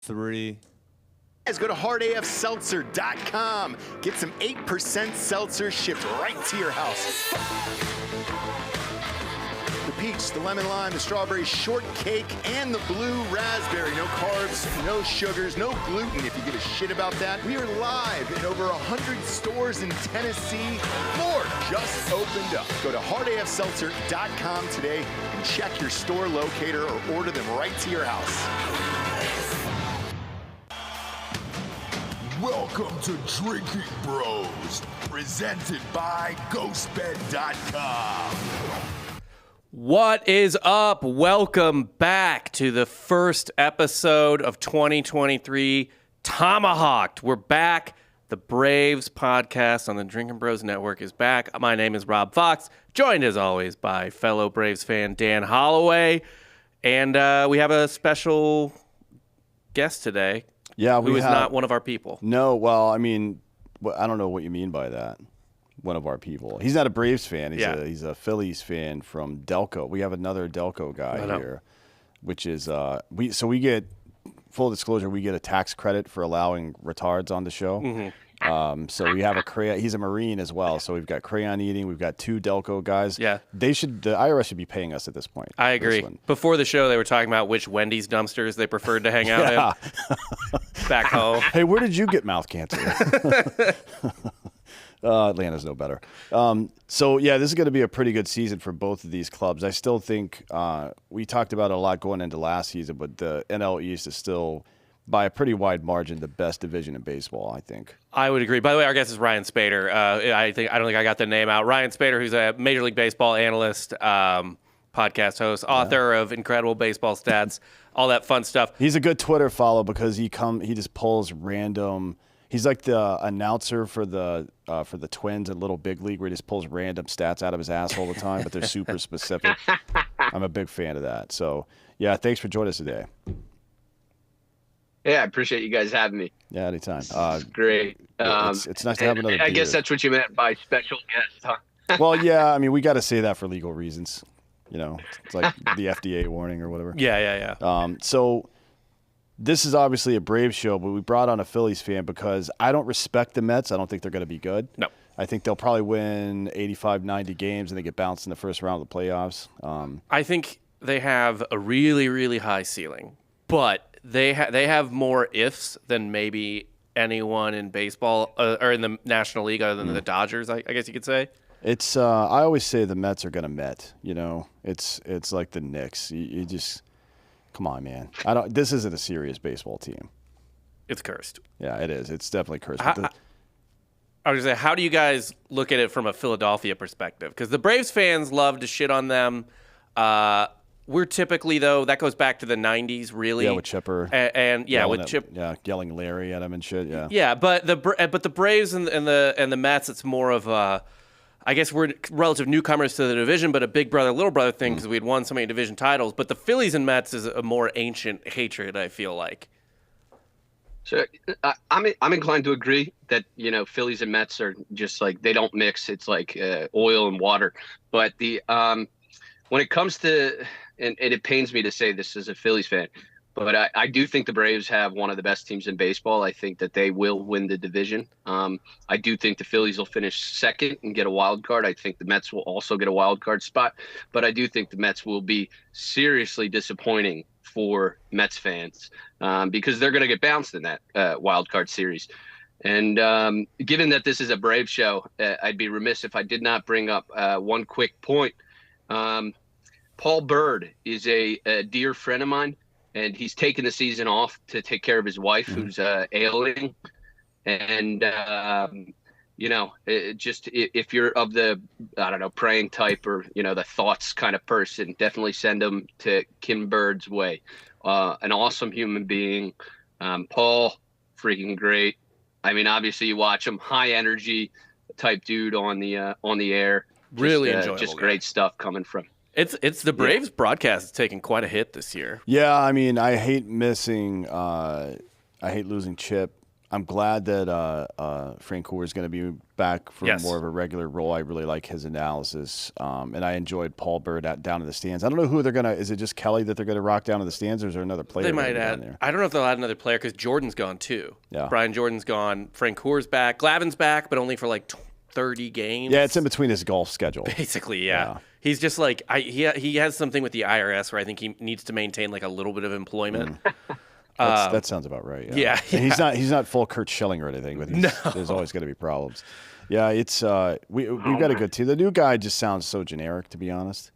3. Guys, go to hardafseltzer.com. Get some 8% seltzer shipped right to your house. The peach, the lemon lime, the strawberry shortcake, and the blue raspberry. No carbs, no sugars, no gluten if you give a shit about that. We are live in over 100 stores in Tennessee. More just opened up. Go to hardafseltzer.com today and check your store locator or order them right to your house. Welcome to Drinking Bros, presented by GhostBed.com. What is up? Welcome back to the first episode of 2023 Tomahawk'd. We're back. The Braves podcast on the Drinking Bros Network is back. My name is Rob Fox, joined as always by fellow Braves fan Dan Holloway. And we have a special guest today. Yeah, who is not one of our people. No, well, I mean, I don't know what you mean by that. One of our people. He's not a Braves fan. He's a Phillies fan from Delco. We have another Delco guy here, which is we get full disclosure. We get a tax credit for allowing retards on the show. Mm-hmm. So we have he's a Marine as well. So we've got crayon eating. We've got two Delco guys. Yeah. The IRS should be paying us at this point. I agree. Before the show, they were talking about which Wendy's dumpsters they preferred to hang out in back home. Hey, where did you get mouth cancer? Atlanta's no better. So this is going to be a pretty good season for both of these clubs. I still think we talked about it a lot going into last season, but the NL East is still, by a pretty wide margin, the best division in baseball, I think. I would agree. By the way, our guest is Ryan Spaeder. I don't think I got the name out. Ryan Spaeder, who's a Major League Baseball analyst, podcast host, author of incredible baseball stats, all that fun stuff. He's a good Twitter follow because he just pulls random. He's like the announcer for the Twins at Little Big League, where he just pulls random stats out of his ass all the time, but they're super specific. I'm a big fan of that. So thanks for joining us today. Yeah, I appreciate you guys having me. Yeah, anytime. It's great. It's nice to have another beer. I guess that's what you meant by special guest, huh? Well, yeah, I mean, we got to say that for legal reasons. You know, it's like the FDA warning or whatever. Yeah. So this is obviously a Braves show, but we brought on a Phillies fan because I don't respect the Mets. I don't think they're going to be good. No. I think they'll probably win 85, 90 games and they get bounced in the first round of the playoffs. I think they have a really, really high ceiling, but they have more ifs than maybe anyone in baseball or in the National League other than the Dodgers, I guess you could say. It's I always say the Mets are going to Met. You know, it's like the Knicks. You just come on, man. This isn't a serious baseball team. It's cursed. Yeah, it is. It's definitely cursed. I was going to say, how do you guys look at it from a Philadelphia perspective? Because the Braves fans love to shit on them. We're typically, though, that goes back to the 90s, really. Yeah, with Chipper. With Chip. Yeah, yelling Larry at him and shit, yeah. Yeah, but the Braves and the Mets, it's more of a, I guess we're relative newcomers to the division, but a big brother, little brother thing because we had won so many division titles. But the Phillies and Mets is a more ancient hatred, I feel like. So I'm inclined to agree that, Phillies and Mets are just like, they don't mix. It's like oil and water. But when it comes to, and it pains me to say this as a Phillies fan, but I do think the Braves have one of the best teams in baseball. I think that they will win the division. I do think the Phillies will finish second and get a wild card. I think the Mets will also get a wild card spot. But I do think the Mets will be seriously disappointing for Mets fans because they're going to get bounced in that wild card series. And given that this is a Braves show, I'd be remiss if I did not bring up one quick point. Paul Bird is a dear friend of mine, and he's taken the season off to take care of his wife, who's ailing. And, if you're of the, praying type or, the thoughts kind of person, definitely send him to Kim Bird's way. An awesome human being. Paul, freaking great. I mean, obviously you watch him, high energy type dude on the air. Really enjoyable. Just great stuff coming from. It's the Braves broadcast is taking quite a hit this year. Yeah, I mean, I hate losing Chip. I'm glad that Francoeur is going to be back for Yes. more of a regular role. I really like his analysis, and I enjoyed Paul Bird down in the stands. I don't know who they're gonna. Is it just Kelly that they're gonna rock down in the stands, or is there another player? They might down add. there? I don't know if they'll add another player because Jordan's gone too. Yeah. Brian Jordan's gone. Francoeur's back. Glavin's back, but only for like 30 games. Yeah, it's in between his golf schedule. Basically, yeah. He's just like he has something with the IRS where I think he needs to maintain like a little bit of employment. That sounds about right. Yeah. And he's not full Kurt Schilling or anything, but there's always going to be problems. Yeah, it's we've got a good team. The new guy just sounds so generic, to be honest.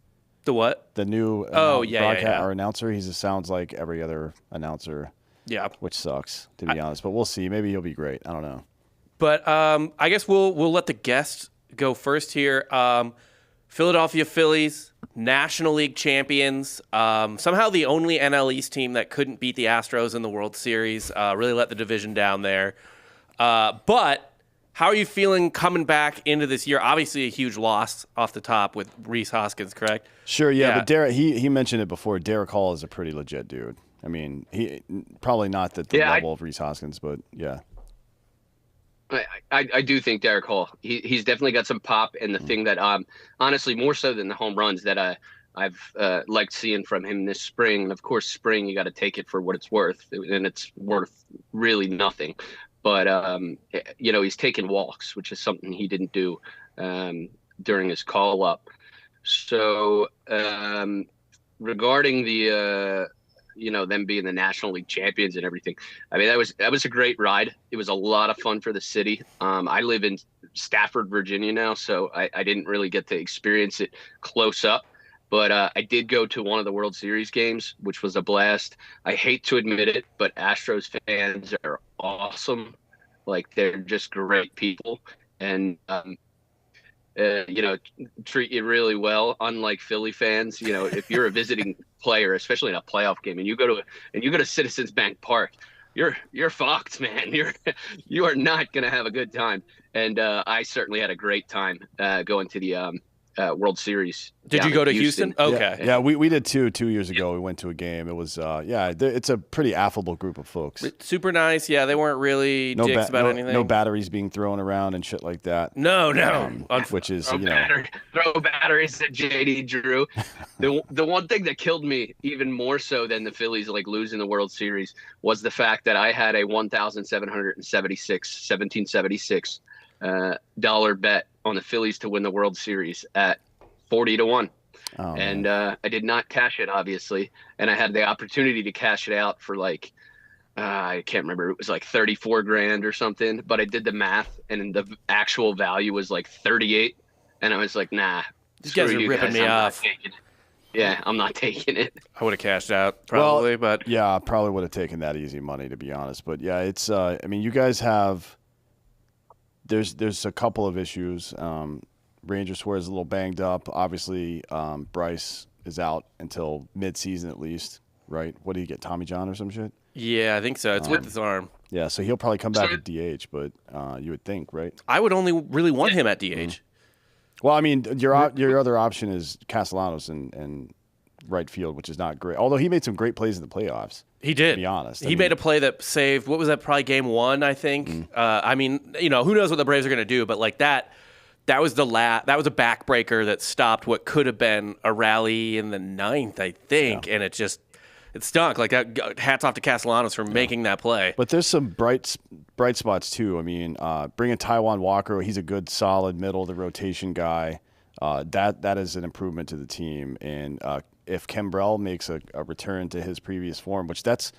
The what? The new our announcer, he just sounds like every other announcer. Yeah. Which sucks, to be honest. But we'll see. Maybe he'll be great. I don't know. But I guess we'll let the guest go first here. Philadelphia Phillies, National League champions. Somehow the only NL East team that couldn't beat the Astros in the World Series. Really let the division down there. But how are you feeling coming back into this year? Obviously a huge loss off the top with Rhys Hoskins, correct? Sure, yeah. But Derek, he mentioned it before. Derek Hall is a pretty legit dude. I mean, he probably not at the level of Rhys Hoskins, but yeah. I do think Derek Hall. He's definitely got some pop, and the thing that honestly more so than the home runs that I've liked seeing from him this spring. And of course, spring you got to take it for what it's worth, and it's worth really nothing. But he's taking walks, which is something he didn't do during his call up. So regarding the them being the National League champions and everything. I mean, that was a great ride. It was a lot of fun for the city. I live in Stafford, Virginia now, so I didn't really get to experience it close up. But I did go to one of the World Series games, which was a blast. I hate to admit it, but Astros fans are awesome. Like, they're just great people. And treat you really well. Unlike Philly fans, if you're a visiting player, especially in a playoff game, and you go to Citizens Bank Park, you're fucked, man. You are not gonna have a good time. And I certainly had a great time going to the World Series. Did you go to Houston? Okay. Yeah, we did 2 years ago. We went to a game. It was it's a pretty affable group of folks. Super nice. Yeah, they weren't really dicks about anything. No batteries being thrown around and shit like that. No. Which is throw batteries at JD Drew. The one thing that killed me even more so than the Phillies losing the World Series was the fact that I had a $1,776 dollar bet on the Phillies to win the World Series at 40-1. Oh, and I did not cash it, obviously. And I had the opportunity to cash it out for I can't remember. It was like 34 grand or something, but I did the math and the actual value was like 38. And I was like, nah, these guys are ripping me off. Yeah, I'm not taking it. I would have cashed out probably, but yeah, I probably would have taken that easy money, to be honest. But yeah, it's, I mean, you guys have, there's a couple of issues. Ranger Suarez is a little banged up. Obviously, Bryce is out until mid-season at least, right? What did he get, Tommy John or some shit? Yeah, I think so. It's with his arm. Yeah, so he'll probably come back at DH, but you would think, right? I would only really want him at DH. Well, I mean, your other option is Castellanos and right field, which is not great. Although he made some great plays in the playoffs. He did. To be honest. He made a play that saved, what was that, probably game 1, I think. I mean, who knows what the Braves are going to do, but like that was that was a backbreaker that stopped what could have been a rally in the 9th, I think, and it stunk. Like, that, hats off to Castellanos for making that play. But there's some bright spots too. I mean, bringing Taijuan Walker, he's a good, solid middle of the rotation guy. That is an improvement to the team. And if Kimbrel makes a return to his previous form, which that's,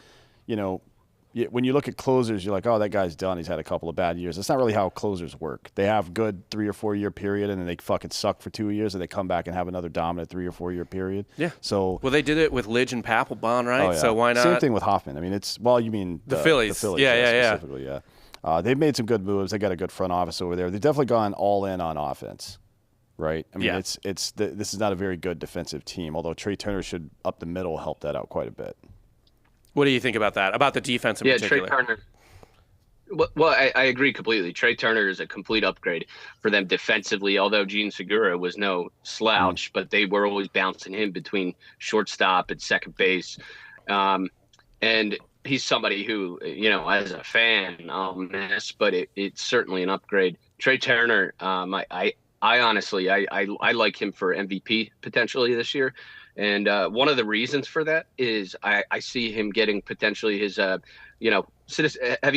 when you look at closers, you're like, oh, that guy's done. He's had a couple of bad years. That's not really how closers work. They have good 3 or 4 year period, and then they fucking suck for 2 years, and they come back and have another dominant 3 or 4 year period. Yeah. So they did it with Lidge and Papelbon, right? Oh, yeah. So why not? Same thing with Hoffman. I mean, you mean the Phillies? The Phillies, yeah. Specifically, yeah. They've made some good moves. They got a good front office over there. They've definitely gone all in on offense. Right. I mean, this is not a very good defensive team. Although Trey Turner should up the middle help that out quite a bit. What do you think about that? About the defense in particular? Trey Turner. Well, I agree completely. Trey Turner is a complete upgrade for them defensively. Although Gene Segura was no slouch, but they were always bouncing him between shortstop and second base. And he's somebody who, as a fan, I'll miss, but it's certainly an upgrade. Trey Turner, I honestly, I like him for MVP potentially this year. And one of the reasons for that is I see him getting potentially his, have you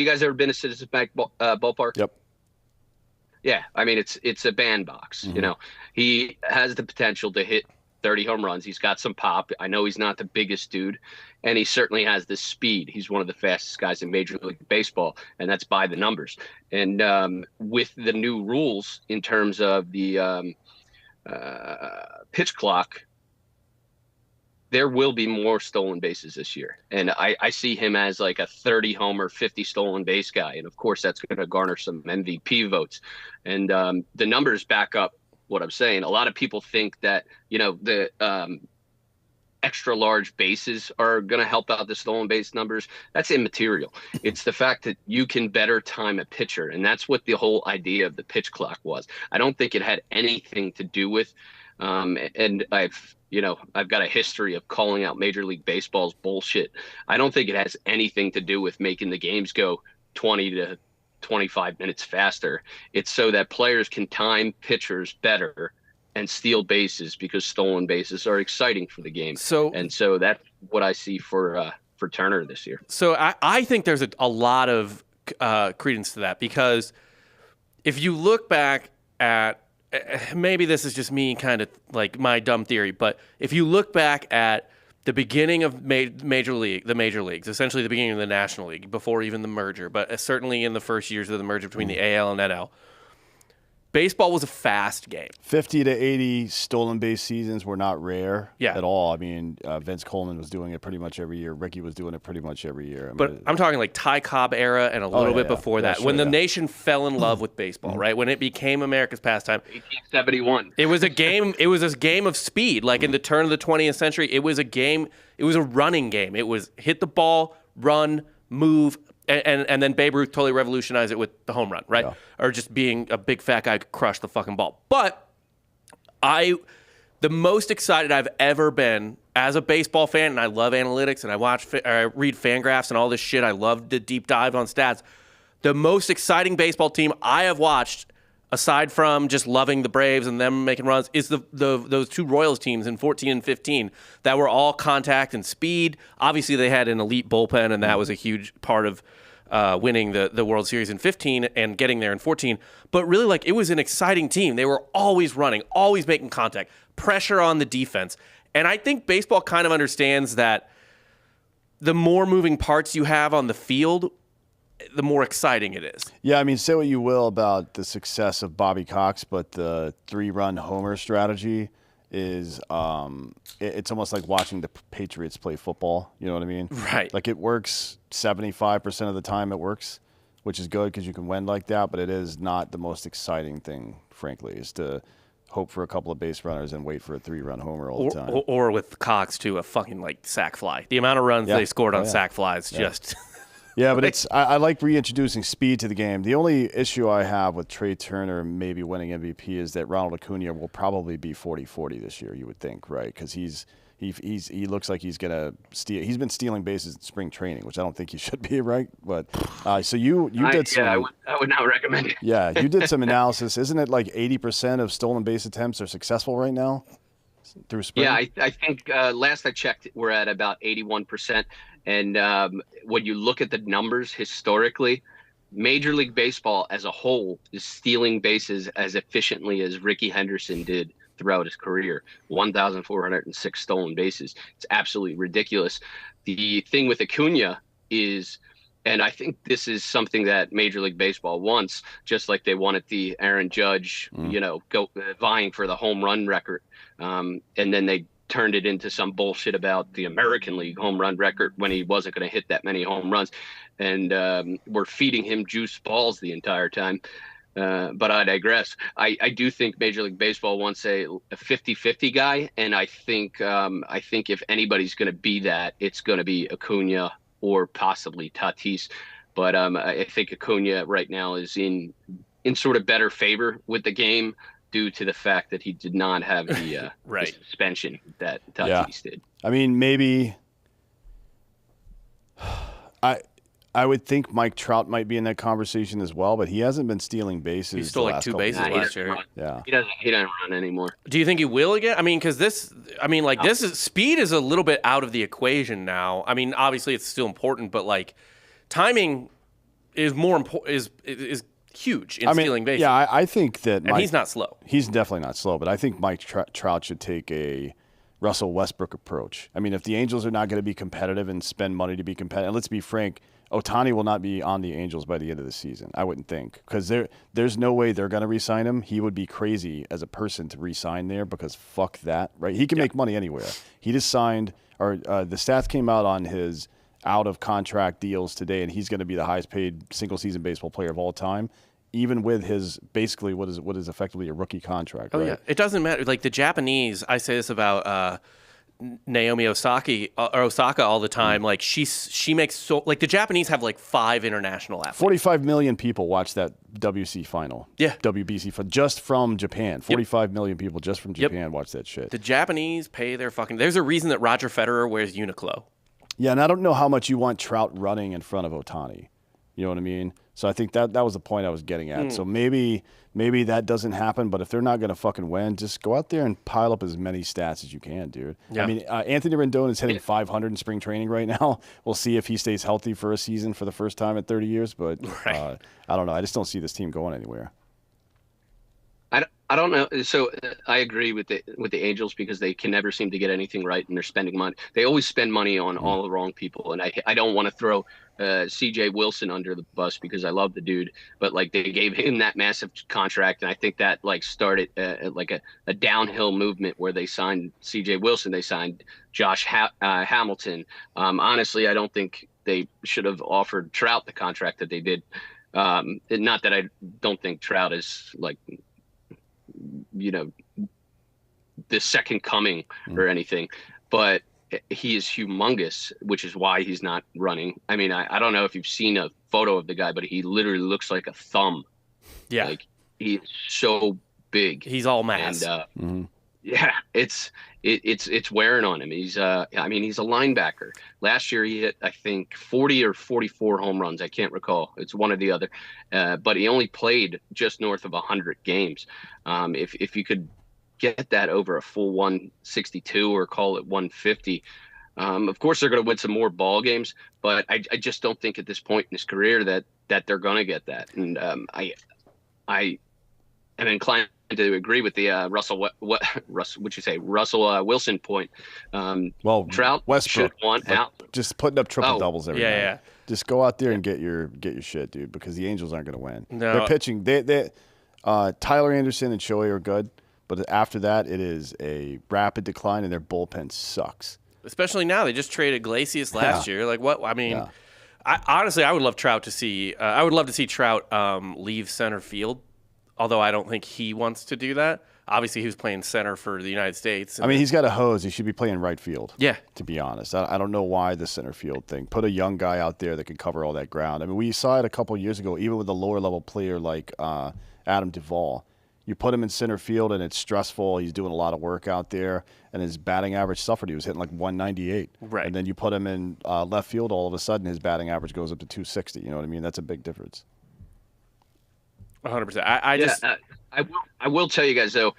guys ever been to Citizens Bank ballpark? Yep. Yeah. I mean, it's a bandbox, he has the potential to hit 30 home runs. He's got some pop. I know he's not the biggest dude, and he certainly has the speed. He's one of the fastest guys in Major League Baseball, and that's by the numbers. And with the new rules in terms of the pitch clock, there will be more stolen bases this year. And I see him as like a 30 homer, 50 stolen base guy. And of course, that's going to garner some MVP votes. And the numbers back up what I'm saying. A lot of people think that, the extra large bases are going to help out the stolen base numbers. That's immaterial. It's the fact that you can better time a pitcher. And that's what the whole idea of the pitch clock was. I don't think it had anything to do with, and I've got a history of calling out Major League Baseball's bullshit. I don't think it has anything to do with making the games go 20 to 25 minutes faster. It's so that players can time pitchers better and steal bases, because stolen bases are exciting for the game. So that's what I see for Turner this year. So I think there's a lot of credence to that, because if you look back at, maybe this is just me kind of like my dumb theory, but if you look back at the beginning of the major leagues, essentially the beginning of the National League, before even the merger, but certainly in the first years of the merger between the AL and NL, baseball was a fast game. 50 to 80 stolen base seasons were not rare at all. I mean, Vince Coleman was doing it pretty much every year. Ricky was doing it pretty much every year. I'm talking like Ty Cobb era and a little bit before that, when the nation fell in love with baseball, right? When it became America's pastime. 1871. It was a game. It was a game of speed. Like in the turn of the 20th century, it was a game. It was a running game. It was hit the ball, run, move. And then Babe Ruth totally revolutionized it with the home run, right? Yeah. Or just being a big fat guy who could crush the fucking ball. But the most excited I've ever been as a baseball fan, and I love analytics, and I read Fangraphs and all this shit. I love the deep dive on stats. The most exciting baseball team I have watched, aside from just loving the Braves and them making runs, is those two Royals teams in 14 and 15 that were all contact and speed. Obviously, they had an elite bullpen, and that was a huge part of winning the World Series in 15 and getting there in 14. But really, like, it was an exciting team. They were always running, always making contact, pressure on the defense. And I think baseball kind of understands that the more moving parts you have on the field, the more exciting it is. Yeah, I mean, say what you will about the success of Bobby Cox, but the 3-run homer strategy is it's almost like watching the Patriots play football. You know what I mean? Right. Like, it works 75% of the time. It works, which is good because you can win like that. But it is not the most exciting thing, frankly, is to hope for a couple of base runners and wait for a 3-run homer all the time. Or with Cox too, a fucking like sack fly. The amount of runs they scored on sack flies just. Yeah, but I like reintroducing speed to the game. The only issue I have with Trey Turner maybe winning MVP is that Ronald Acuna will probably be 40-40 this year, you would think, right? Because he looks like he's going to steal. He's been stealing bases in spring training, which I don't think he should be, right? But so you did some. Yeah, I would not recommend it. Yeah, you did some analysis. Isn't it like 80% of stolen base attempts are successful right now through spring? Yeah, I think last I checked, we're at about 81%. And when you look at the numbers historically, Major League Baseball as a whole is stealing bases as efficiently as Ricky Henderson did throughout his career. 1,406 stolen bases. It's absolutely ridiculous. The thing with Acuna is, and I think this is something that Major League Baseball wants, just like they wanted the Aaron Judge, vying for the home run record. And then they turned it into some bullshit about the American League home run record when he wasn't going to hit that many home runs. And we're feeding him juice balls the entire time. But I digress. I do think Major League Baseball wants a 50-50 guy. And I think if anybody's going to be that, it's going to be Acuna or possibly Tatis. But I think Acuna right now is in sort of better favor with the game, due to the fact that he did not have the, the suspension that Tatis did. I mean, maybe I would think Mike Trout might be in that conversation as well, but he hasn't been stealing bases. He stole like 2 bases last year. Yeah, he doesn't run anymore. Do you think he will again? I mean, because this is speed is a little bit out of the equation now. I mean, obviously it's still important, but like timing is more important. Is huge in stealing bases. Yeah, I think that. And he's not slow. He's definitely not slow, but I think Mike Trout should take a Russell Westbrook approach. I mean, if the Angels are not going to be competitive and spend money to be competitive, and let's be frank, Ohtani will not be on the Angels by the end of the season, I wouldn't think, because there's no way they're going to re-sign him. He would be crazy as a person to re-sign there because fuck that, right? He can make money anywhere. He just signed, or the stats came out on his out-of-contract deals today, and he's going to be the highest-paid single-season baseball player of all time, even with his basically what is effectively a rookie contract. Oh, right? yeah. It doesn't matter. Like the Japanese, I say this about Naomi Osaka all the time. Like she makes so like the Japanese have like 5 international athletes. 45 million people watched that WC final. Yeah. WBC final just from Japan. 45 million people just from Japan watched that shit. The Japanese pay their fucking. There's a reason that Roger Federer wears Uniqlo. Yeah, and I don't know how much you want Trout running in front of Ohtani. You know what I mean? So I think that was the point I was getting at. So maybe that doesn't happen, but if they're not going to fucking win, just go out there and pile up as many stats as you can, dude. Yeah. I mean, Anthony Rendon is hitting 500 in spring training right now. We'll see if he stays healthy for a season for the first time in 30 years, but I don't know. I just don't see this team going anywhere. I don't know. So I agree with the Angels because they can never seem to get anything right, and they're spending money. They always spend money on all the wrong people, and I don't want to throw C.J. Wilson under the bus because I love the dude, but like they gave him that massive contract, and I think that like started like a downhill movement where they signed C.J. Wilson, they signed Josh Hamilton. Honestly, I don't think they should have offered Trout the contract that they did. Not that I don't think Trout is like, you know, the second coming or anything, but he is humongous, which is why he's not running. I mean, I don't know if you've seen a photo of the guy, but he literally looks like a thumb. Yeah. Like he's so big. He's all mass. And yeah, it's wearing on him. He's I mean, he's a linebacker. Last year he hit, I think, 40 or 44 home runs. I can't recall. It's one or the other. But he only played just north of 100 games. If you could get that over a full 162 or call it 150, of course they're going to win some more ball games, but I just don't think at this point in his career that they're going to get that. And I am inclined to agree with the Russell Wilson point. Well, Trout Westbrook should want out. Just putting up triple doubles every night. Yeah. Just go out there and get your shit, dude, because the Angels aren't going to win. No. They're pitching. Tyler Anderson and Shohei are good, but after that, it is a rapid decline, and their bullpen sucks. Especially now, they just traded Iglesias last year. Like what? I mean, honestly, I would love Trout to see. I would love to see Trout leave center field. Although I don't think he wants to do that. Obviously, he was playing center for the United States. I mean, he's got a hose. He should be playing right field. Yeah. To be honest. I don't know why the center field thing. Put a young guy out there that can cover all that ground. I mean, we saw it a couple of years ago, even with a lower-level player like Adam Duvall. You put him in center field, and it's stressful. He's doing a lot of work out there, and his batting average suffered. He was hitting like 198. Right. And then you put him in left field, all of a sudden his batting average goes up to 260. You know what I mean? That's a big difference. 100%. I will tell you guys though,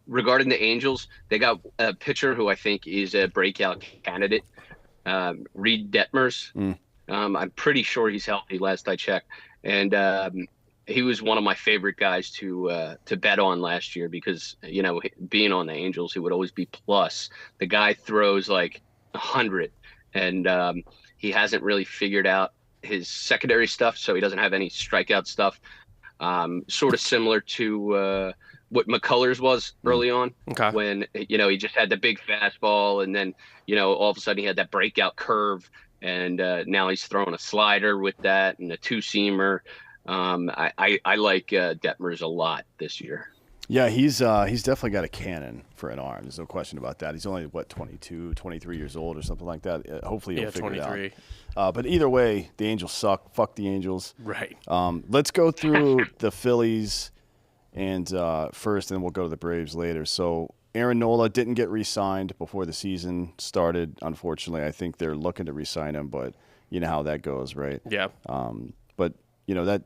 regarding the Angels, they got a pitcher who I think is a breakout candidate, Reed Detmers. I'm pretty sure he's healthy. Last I checked, and he was one of my favorite guys to bet on last year because being on the Angels, he would always be plus. The guy throws like 100, and he hasn't really figured out his secondary stuff, so he doesn't have any strikeout stuff. Sort of similar to what McCullers was early on, when he just had the big fastball, and then all of a sudden he had that breakout curve, and now he's throwing a slider with that and a two-seamer. I like Detmers a lot this year. Yeah, he's definitely got a cannon for an arm. There's no question about that. He's only, 22, 23 years old or something like that. Hopefully he'll figure 23. It out. But either way, the Angels suck. Fuck the Angels. Right. Let's go through the Phillies and first, and then we'll go to the Braves later. So Aaron Nola didn't get re-signed before the season started, unfortunately. I think they're looking to re-sign him, but you know how that goes, right? Yeah. But that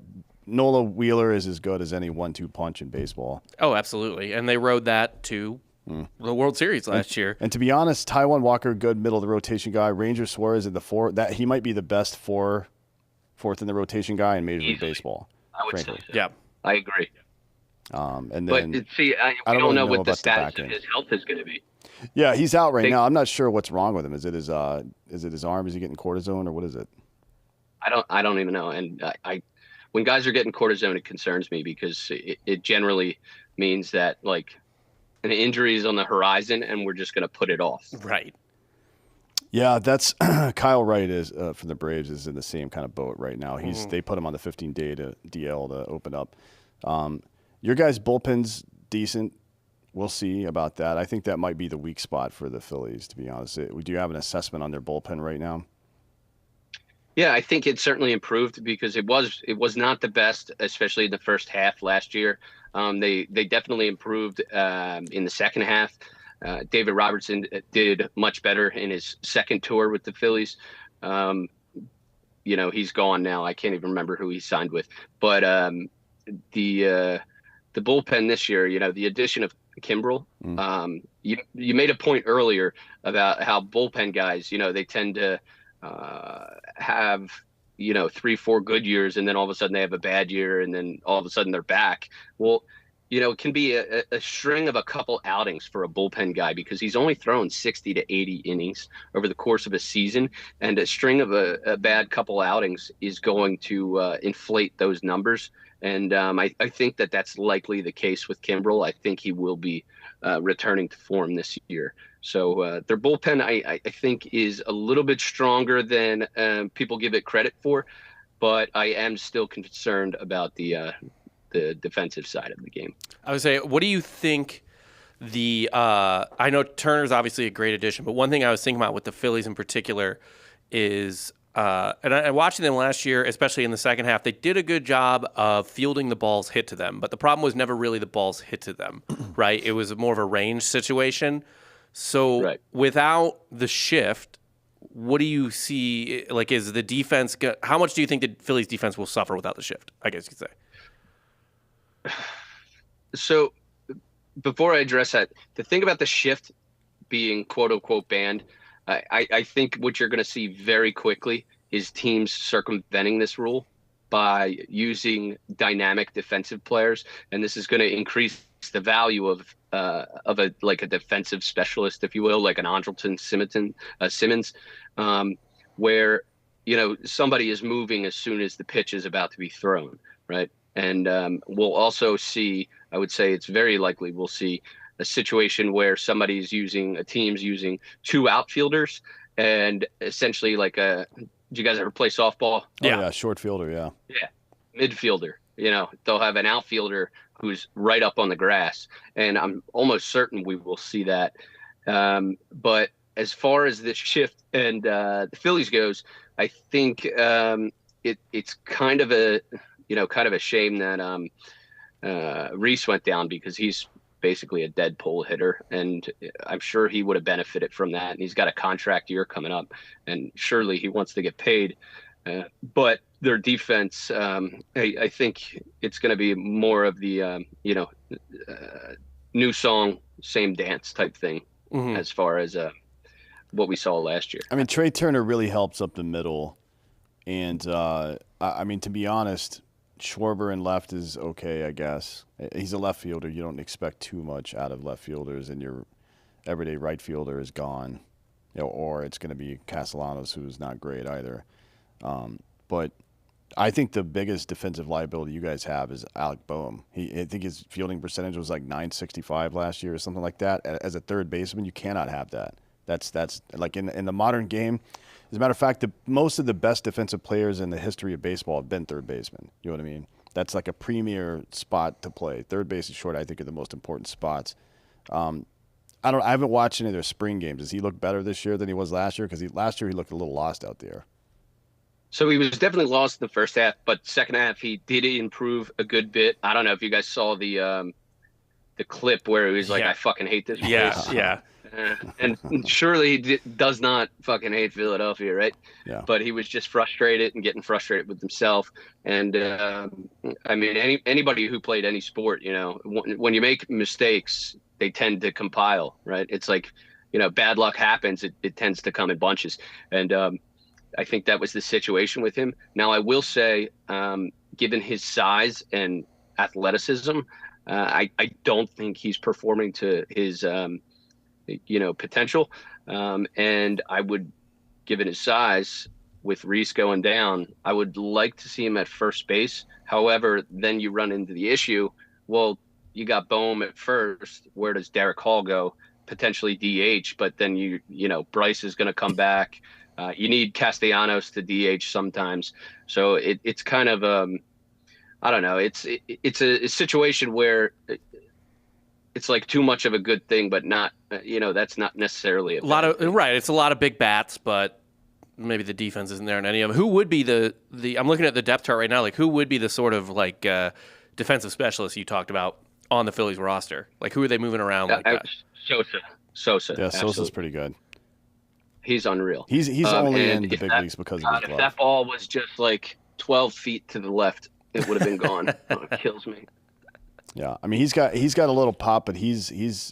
Nola Wheeler is as good as any 1-2 punch in baseball. Oh, absolutely. And they rode that to the World Series last year. And to be honest, Taijuan Walker, good middle of the rotation guy. Ranger Suarez at the 4. That he might be the best fourth in the rotation guy in Major League Baseball. I would frankly. say so. Yeah. I agree. And then, but see, we don't know what the status of his health is going to be. Yeah, he's out right now. I'm not sure what's wrong with him. Is it his arm? Is he getting cortisone, or what is it? I don't even know. And when guys are getting cortisone, it concerns me because it generally means that like an injury is on the horizon and we're just going to put it off. Right. Yeah, that's Kyle Wright is from the Braves is in the same kind of boat right now. They put him on the 15-day DL to open up. Your guys' bullpen's decent. We'll see about that. I think that might be the weak spot for the Phillies, to be honest. Do you have an assessment on their bullpen right now? Yeah, I think it certainly improved because it was not the best, especially in the first half last year. They definitely improved in the second half. David Robertson did much better in his second tour with the Phillies. He's gone now. I can't even remember who he signed with. But the bullpen this year, the addition of Kimbrel, you made a point earlier about how bullpen guys, they tend to have 3-4 good years and then all of a sudden they have a bad year and then all of a sudden they're back. Well, it can be a string of a couple outings for a bullpen guy because he's only thrown 60 to 80 innings over the course of a season, and a string of a bad couple outings is going to inflate those numbers. And I think that's likely the case with Kimbrel. I think he will be returning to form this year. So their bullpen, I think, is a little bit stronger than people give it credit for, but I am still concerned about the defensive side of the game. I would say, what do you think I know Turner's obviously a great addition, but one thing I was thinking about with the Phillies in particular is and watching them last year, especially in the second half, they did a good job of fielding the balls hit to them. But the problem was never really the balls hit to them, right? It was more of a range situation. So without the shift, what do you see? Like, is the defense how much do you think the Phillies defense will suffer without the shift, I guess you could say? So before I address that, the thing about the shift being quote unquote banned, I think what you're going to see very quickly is teams circumventing this rule by using dynamic defensive players, and this is going to increase the value of a defensive specialist, if you will, like an Andrelton Simmons, where somebody is moving as soon as the pitch is about to be thrown, right? And we'll also see, I would say it's very likely we'll see a situation where a team's using two outfielders and essentially do you guys ever play softball? Yeah, short fielder, yeah. Yeah, midfielder. They'll have an outfielder who's right up on the grass, and I'm almost certain we will see that. But as far as this shift and the Phillies goes, I think it's kind of a shame that Reese went down because he's basically a dead pull hitter, and I'm sure he would have benefited from that. And he's got a contract year coming up, and surely he wants to get paid. But their defense, I think it's going to be more of the new song, same dance type thing, as far as what we saw last year. I mean, Trey Turner really helps up the middle, and I mean, to be honest, Schwarber in left is okay, I guess. He's a left fielder. You don't expect too much out of left fielders, and your everyday right fielder is gone. Or it's going to be Castellanos, who's not great either. But I think the biggest defensive liability you guys have is Alec Boehm. I think his fielding percentage was like .965 last year or something like that. As a third baseman, you cannot have that. That's like in the modern game. As a matter of fact, most of the best defensive players in the history of baseball have been third basemen. You know what I mean? That's like a premier spot to play. Third base and short, I think, are the most important spots. I haven't watched any of their spring games. Does he look better this year than he was last year? Because last year he looked a little lost out there. So he was definitely lost in the first half, but second half he did improve a good bit. I don't know if you guys saw the clip where he was like, "I fucking hate this place." Yeah. And surely he does not fucking hate Philadelphia, right? Yeah. But he was just frustrated and getting frustrated with himself. And I mean, anybody who played any sport, you know, when you make mistakes, they tend to compile, right? It's like, you know, bad luck happens. It tends to come in bunches. And I think that was the situation with him. Now, I will say, given his size and athleticism, I don't think he's performing to his, you know, potential. And I would, given his size, with Reese going down, I would like to see him at first base. However, then you run into the issue. Well, you got Bohm at first. Where does Derek Hall go? Potentially DH, but then you know, Bryce is going to come back. You need Castellanos to DH sometimes. So it's kind of, I don't know. It's a situation where it's like too much of a good thing, but not, you know, that's not necessarily a lot of, right. It's a lot of big bats, but maybe the defense isn't there in any of them. Who would be the I'm looking at the depth chart right now. Like, who would be the sort of like defensive specialist you talked about on the Phillies roster? Like, who are they moving around like that? Sosa. Yeah, absolutely. Sosa's pretty good. He's unreal. He's only in the big leagues because of his glove. If that ball was just like 12 feet to the left, it would have been gone. Oh, it kills me. Yeah, I mean, he's got a little pop, but he's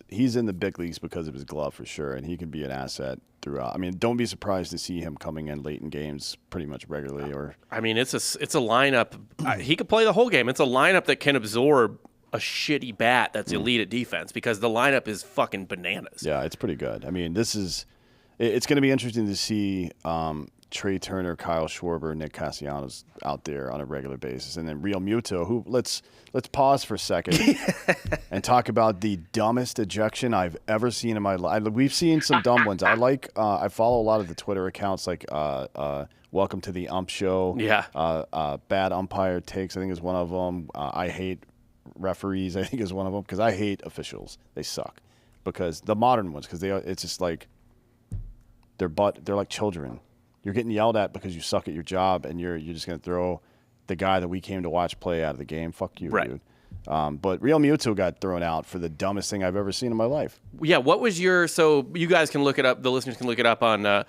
in the big leagues because of his glove for sure, and he can be an asset throughout. I mean, don't be surprised to see him coming in late in games pretty much regularly. Or I mean, it's a lineup. He could play the whole game. It's a lineup that can absorb a shitty bat that's elite at defense because the lineup is fucking bananas. Yeah, it's pretty good. I mean, it's going to be interesting to see Trey Turner, Kyle Schwarber, Nick Castellanos out there on a regular basis, and then Real Muto. Who let's pause for a second and talk about the dumbest ejection I've ever seen in my life. We've seen some dumb ones. I follow a lot of the Twitter accounts like Welcome to the Ump Show. Yeah. Bad umpire takes, I think, is one of them. I hate referees, I think, is one of them, because I hate officials. They suck. Because the modern ones, because it's just like they're like children. You're getting yelled at because you suck at your job, and you're just going to throw the guy that we came to watch play out of the game. Fuck you, right. Dude. But Real Muto got thrown out for the dumbest thing I've ever seen in my life. Yeah, what was so you guys can look it up, the listeners can look it up on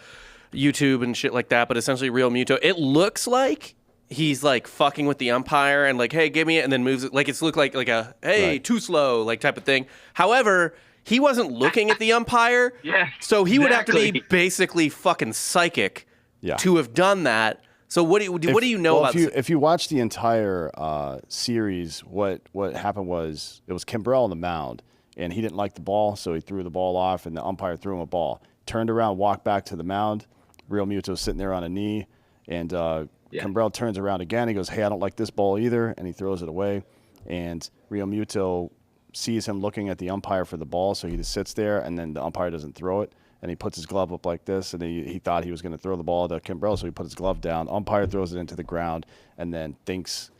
YouTube and shit like that, but essentially Real Muto, it looks like he's like fucking with the umpire and like, hey, give me it, and then moves it. Like it's looked like a, hey, right, too slow, like type of thing. However, he wasn't looking at the umpire, yeah, so he would have to be basically fucking psychic to have done that. So what do you know about this? If you watch the entire series, what happened was it was Kimbrel on the mound, and he didn't like the ball, so he threw the ball off, and the umpire threw him a ball. Turned around, walked back to the mound. Real Muto's sitting there on a knee, and Kimbrel turns around again. He goes, hey, I don't like this ball either, and he throws it away. And Real Muto sees him looking at the umpire for the ball, so he just sits there, and then the umpire doesn't throw it. And he puts his glove up like this, and he thought he was going to throw the ball to Kimbrel, so he put his glove down. Umpire throws it into the ground, and then thinks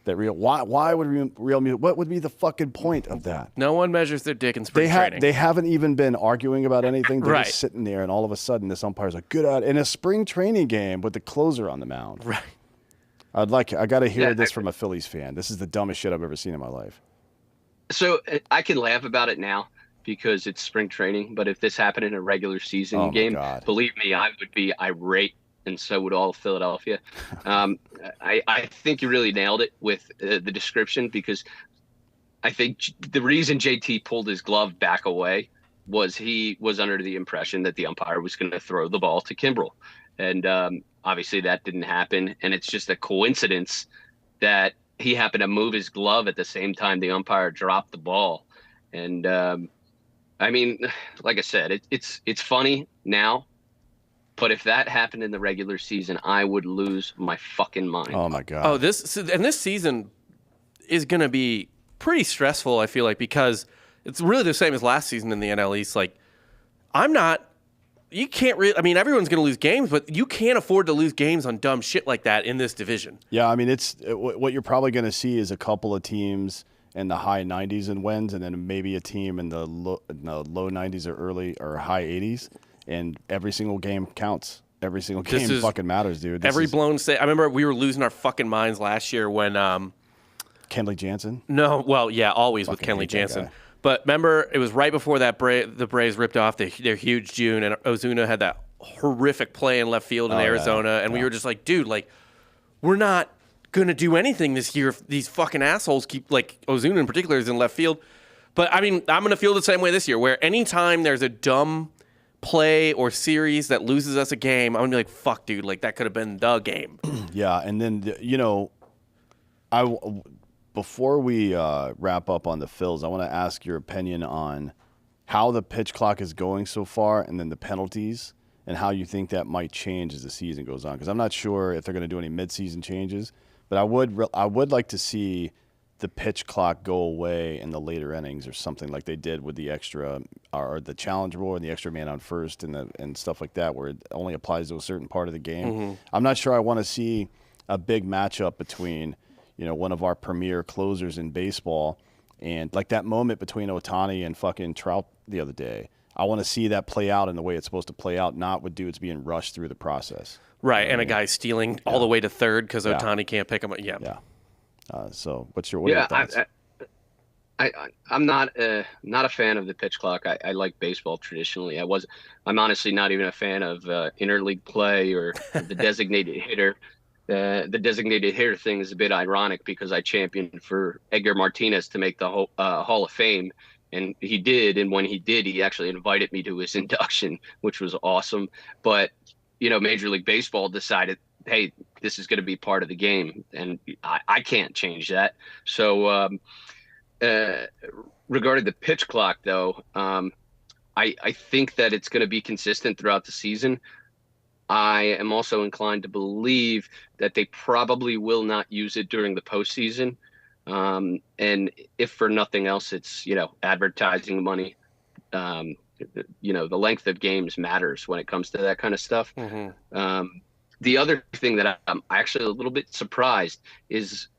that why would Real Muto, what would be the fucking point of that? No one measures their dick in spring training. They haven't even been arguing about anything. They're right. just sitting there, and all of a sudden, this umpire's like, good out in a spring training game with the closer on the mound. Right. I got to hear this from a Phillies fan. This is the dumbest shit I've ever seen in my life. So I can laugh about it now because it's spring training, but if this happened in a regular season game, believe me, I would be irate, and so would all of Philadelphia. I think you really nailed it with the description, because I think the reason JT pulled his glove back away was he was under the impression that the umpire was going to throw the ball to Kimbrel. And obviously that didn't happen, and it's just a coincidence that he happened to move his glove at the same time the umpire dropped the ball. And I mean, like I said, it's funny now, but if that happened in the regular season, I would lose my fucking mind. Oh my God. Oh, this season is going to be pretty stressful, I feel like, because it's really the same as last season in the NL East. Like, you can't really, I mean, everyone's going to lose games, but you can't afford to lose games on dumb shit like that in this division. Yeah, I mean, what you're probably going to see is a couple of teams in the high 90s in wins, and then maybe a team in the low 90s or high 80s, and every single game counts. Every single game fucking matters, dude. Blown state. I remember we were losing our fucking minds last year when Kenley Jansen? No, well, yeah, always with Kenley Jansen. But remember, it was right before that the Braves ripped off their huge June, and Ozuna had that horrific play in left field in Arizona, and we were just like, dude, like, we're not going to do anything this year if these fucking assholes keep, like, Ozuna in particular is in left field. But, I mean, I'm going to feel the same way this year, where anytime there's a dumb play or series that loses us a game, I'm going to be like, fuck, dude, like, that could have been the game. Yeah, and then, you know, before we wrap up on the Phils, I want to ask your opinion on how the pitch clock is going so far and then the penalties and how you think that might change as the season goes on. Because I'm not sure if they're going to do any midseason changes, but I would like to see the pitch clock go away in the later innings or something like they did with the extra or the challenge rule and the extra man on first and stuff like that, where it only applies to a certain part of the game. Mm-hmm. I'm not sure I want to see a big matchup between, you know, one of our premier closers in baseball and like that moment between Ohtani and fucking Trout the other day. I want to see that play out in the way it's supposed to play out, not with dudes being rushed through the process. Right, and a guy stealing all the way to third because Ohtani can't pick him up. Yeah. So what are your thoughts? I'm not a fan of the pitch clock. I like baseball traditionally. I'm honestly not even a fan of interleague play or the designated hitter. The designated hitter thing is a bit ironic because I championed for Edgar Martinez to make the Hall of Fame, and he did. And when he did, he actually invited me to his induction, which was awesome. But, you know, Major League Baseball decided, hey, this is going to be part of the game, and I can't change that. So regarding the pitch clock, though, I think that it's going to be consistent throughout the season. I am also inclined to believe that they probably will not use it during the postseason. And if for nothing else, it's, you know, advertising money. You know, the length of games matters when it comes to that kind of stuff. Mm-hmm. The other thing that I'm actually a little bit surprised is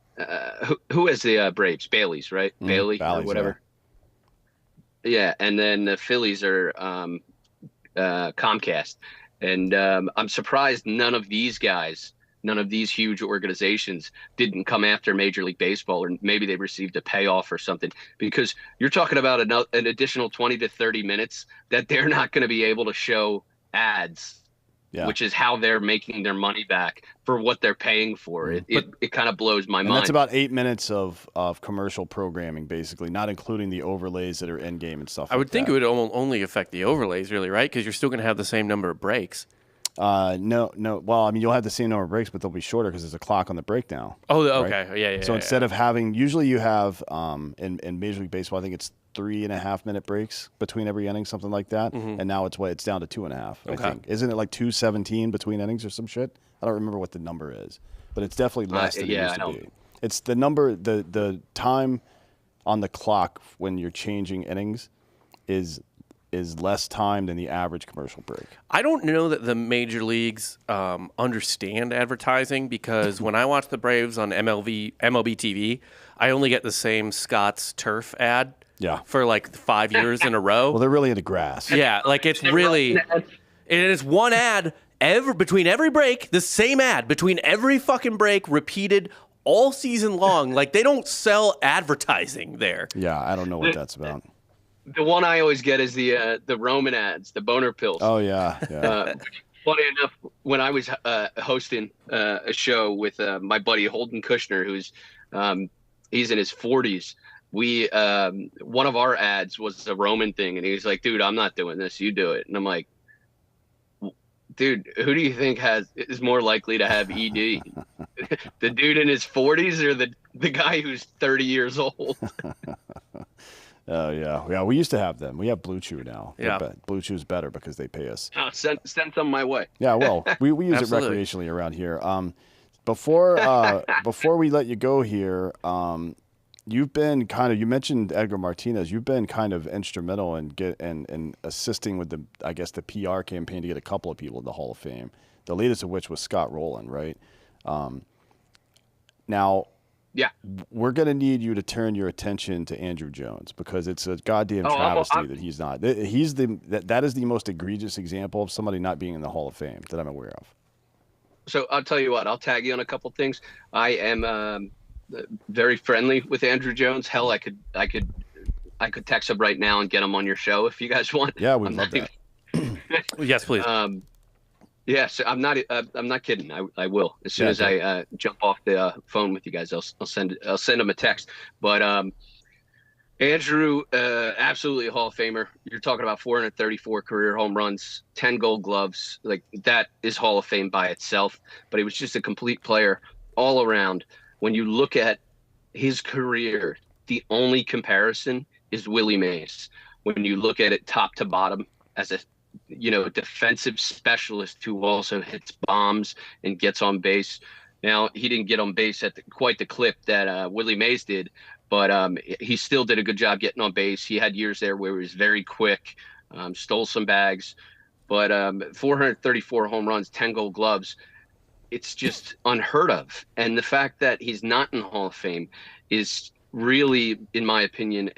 who has the Braves? Bailey's, right? Bailey or whatever. Yeah, and then the Phillies are Comcast. And I'm surprised none of these huge organizations didn't come after Major League Baseball, or maybe they received a payoff or something, because you're talking about an additional 20 to 30 minutes that they're not going to be able to show ads, which is how they're making their money back for what they're paying for. It kind of blows my mind. That's about 8 minutes of commercial programming, basically, not including the overlays that are in game and stuff. I would think it would only affect the overlays, really, right? Because you're still going to have the same number of breaks. No. Well, I mean, you'll have the same number of breaks, but they'll be shorter because there's a clock on the break now. Oh, okay. Right? Yeah. So instead of having, usually you have in Major League Baseball, I think it's 3.5 minute breaks between every inning, something like that. Mm-hmm. And now it's down to 2.5. I think. Isn't it like 2:17 between innings or some shit? I don't remember what the number is, but it's definitely less than it used to be. It's the number, the time on the clock when you're changing innings is less time than the average commercial break. I don't know that the major leagues understand advertising, because when I watch the Braves on MLB TV, I only get the same Scott's Turf ad for like 5 years in a row. Well, they're really into grass. Yeah, like it's really, and it's one ad between every break, the same ad between every fucking break, repeated all season long. Like they don't sell advertising there. Yeah, I don't know what that's about. The one I always get is the Roman ads, the boner pills. Oh yeah. Funny enough, when I was hosting a show with my buddy Holden Kushner, who's he's in his 40s, we one of our ads was a Roman thing, and he was like, "Dude, I'm not doing this. You do it." And I'm like, "Dude, who do you think is more likely to have ED? The dude in his 40s or the guy who's 30 years old?" Oh yeah. We used to have them. We have Blue Chew now. Yeah, Blue Chew's better because they pay us. Send some my way. Yeah, well, we use it recreationally around here. Before we let you go here, you've been you mentioned Edgar Martinez. You've been kind of instrumental in assisting with the PR campaign to get a couple of people in the Hall of Fame. The latest of which was Scott Rowland, right? Now. Yeah, we're going to need you to turn your attention to Andrew Jones, because it's a goddamn travesty that he's not. That is the most egregious example of somebody not being in the Hall of Fame that I'm aware of. So I'll tell you what, I'll tag you on a couple things. I am very friendly with Andrew Jones. Hell, I I could text him right now and get him on your show if you guys want. Yeah, we'd love that. Yes, please. Yes, I'm not kidding. I will as soon as I jump off the phone with you guys. I'll send him a text. But Andrew, absolutely a Hall of Famer. You're talking about 434 career home runs, 10 Gold Gloves. Like, that is Hall of Fame by itself. But he was just a complete player all around. When you look at his career, the only comparison is Willie Mays. When you look at it top to bottom as a defensive specialist who also hits bombs and gets on base. Now, he didn't get on base at quite the clip that Willie Mays did, but he still did a good job getting on base. He had years there where he was very quick, stole some bags, but 434 home runs, 10 Gold Gloves, it's just unheard of. And the fact that he's not in the Hall of Fame is really, in my opinion,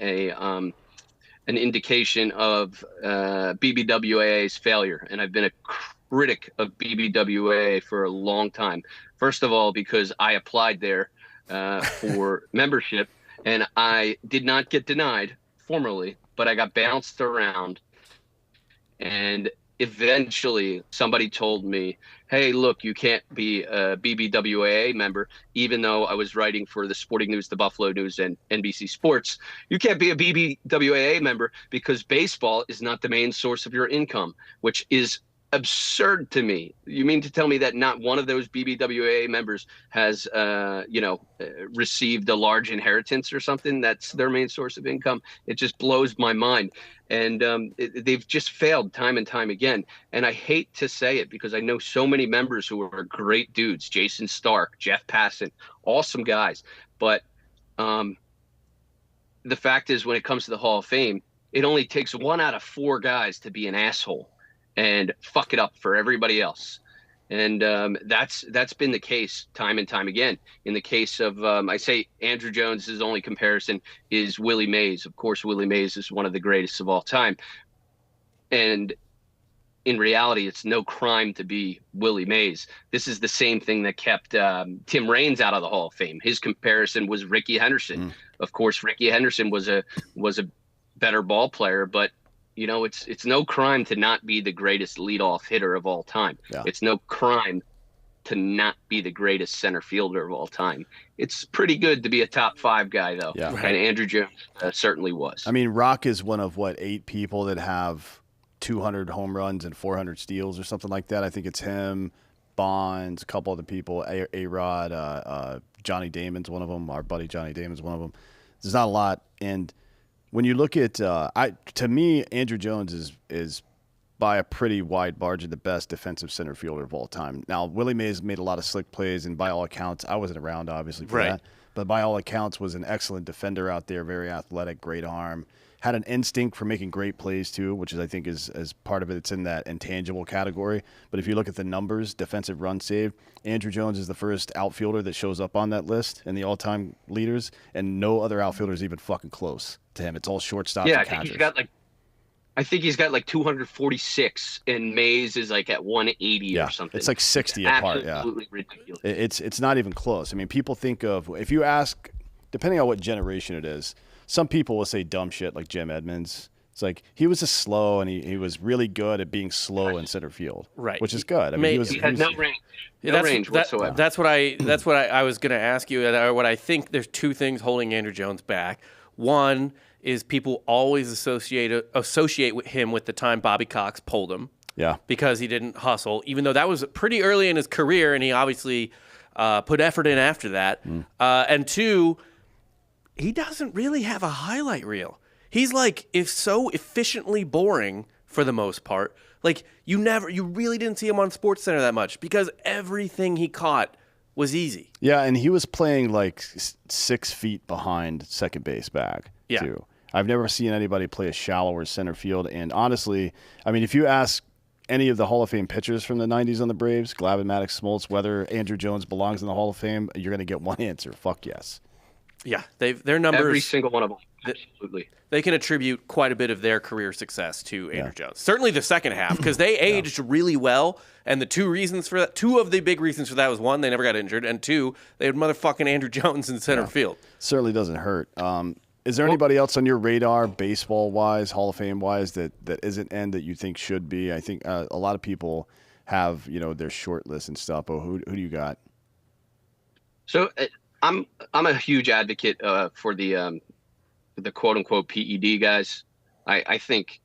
an indication of BBWAA's failure. And I've been a critic of BBWAA for a long time. First of all, because I applied there for membership, and I did not get denied formally, but I got bounced around. And eventually somebody told me, hey, look, you can't be a BBWAA member, even though I was writing for the Sporting News, the Buffalo News, and NBC Sports. You can't be a BBWAA member because baseball is not the main source of your income, which is absurd to me. You mean to tell me that not one of those BBWAA members has, received a large inheritance or something that's their main source of income? It just blows my mind. And they've just failed time and time again. And I hate to say it because I know so many members who are great dudes, Jason Stark, Jeff Passan, awesome guys. But the fact is, when it comes to the Hall of Fame, it only takes 1 out of 4 guys to be an asshole and fuck it up for everybody else. And that's been the case time and time again. In the case of, I say Andrew Jones, his only comparison is Willie Mays. Of course, Willie Mays is one of the greatest of all time. And in reality, it's no crime to be Willie Mays. This is the same thing that kept Tim Raines out of the Hall of Fame. His comparison was Rickey Henderson. Of course, Rickey Henderson was a better ball player, but it's no crime to not be the greatest leadoff hitter of all time. Yeah. It's no crime to not be the greatest center fielder of all time. It's pretty good to be a top 5 guy, though. Yeah. And Andrew Jones certainly was. I mean, Rock is one of, 8 people that have 200 home runs and 400 steals or something like that. I think it's him, Bonds, a couple other people, A-Rod, Johnny Damon's one of them. Our buddy Johnny Damon's one of them. There's not a lot. And when you look at, to me, Andrew Jones is by a pretty wide margin the best defensive center fielder of all time. Now, Willie Mays made a lot of slick plays, and by all accounts, I wasn't around, obviously, for that. But by all accounts, was an excellent defender out there, very athletic, great arm. Had an instinct for making great plays, too, which is, I think, is part of it. It's in that intangible category. But if you look at the numbers, defensive runs saved, Andrew Jones is the first outfielder that shows up on that list in the all-time leaders, and no other outfielder is even fucking close to him. It's all shortstops and catchers. I think he's got 246, and Mays is at 180 or something. It's 60 apart. Absolutely ridiculous. It's not even close. I mean, people think of, if you ask, depending on what generation it is, some people will say dumb shit like Jim Edmonds. It's like he was just slow, and he was really good at being slow in center field, which is good. I mean, he had no range, range whatsoever. That's what I was going to ask you. What I think, there's 2 things holding Andrew Jones back. One is people always associate him with the time Bobby Cox pulled him. Yeah. Because he didn't hustle, even though that was pretty early in his career, and he obviously put effort in after that. And 2, he doesn't really have a highlight reel. He's so efficiently boring for the most part. You really didn't see him on SportsCenter that much because everything he caught was easy. Yeah, and he was playing 6 feet behind second base back, too. I've never seen anybody play a shallower center field. And honestly, I mean, if you ask any of the Hall of Fame pitchers from the 90s on the Braves, Glavine, Maddox, Smoltz, whether Andrew Jones belongs in the Hall of Fame, you're going to get one answer. Fuck yes. Yeah, their numbers. Every single one of them. Absolutely. They can attribute quite a bit of their career success to Andrew Jones. Certainly the second half, because they aged really well. And the 2 reasons for that, 2 of the big reasons for that was 1, they never got injured, and 2, they had motherfucking Andrew Jones in center field. Certainly doesn't hurt. Is there anybody else on your radar, baseball-wise, Hall of Fame-wise, that isn't in that you think should be? I think a lot of people have, their short list and stuff. But who do you got? So I'm a huge advocate for the quote-unquote PED guys. I think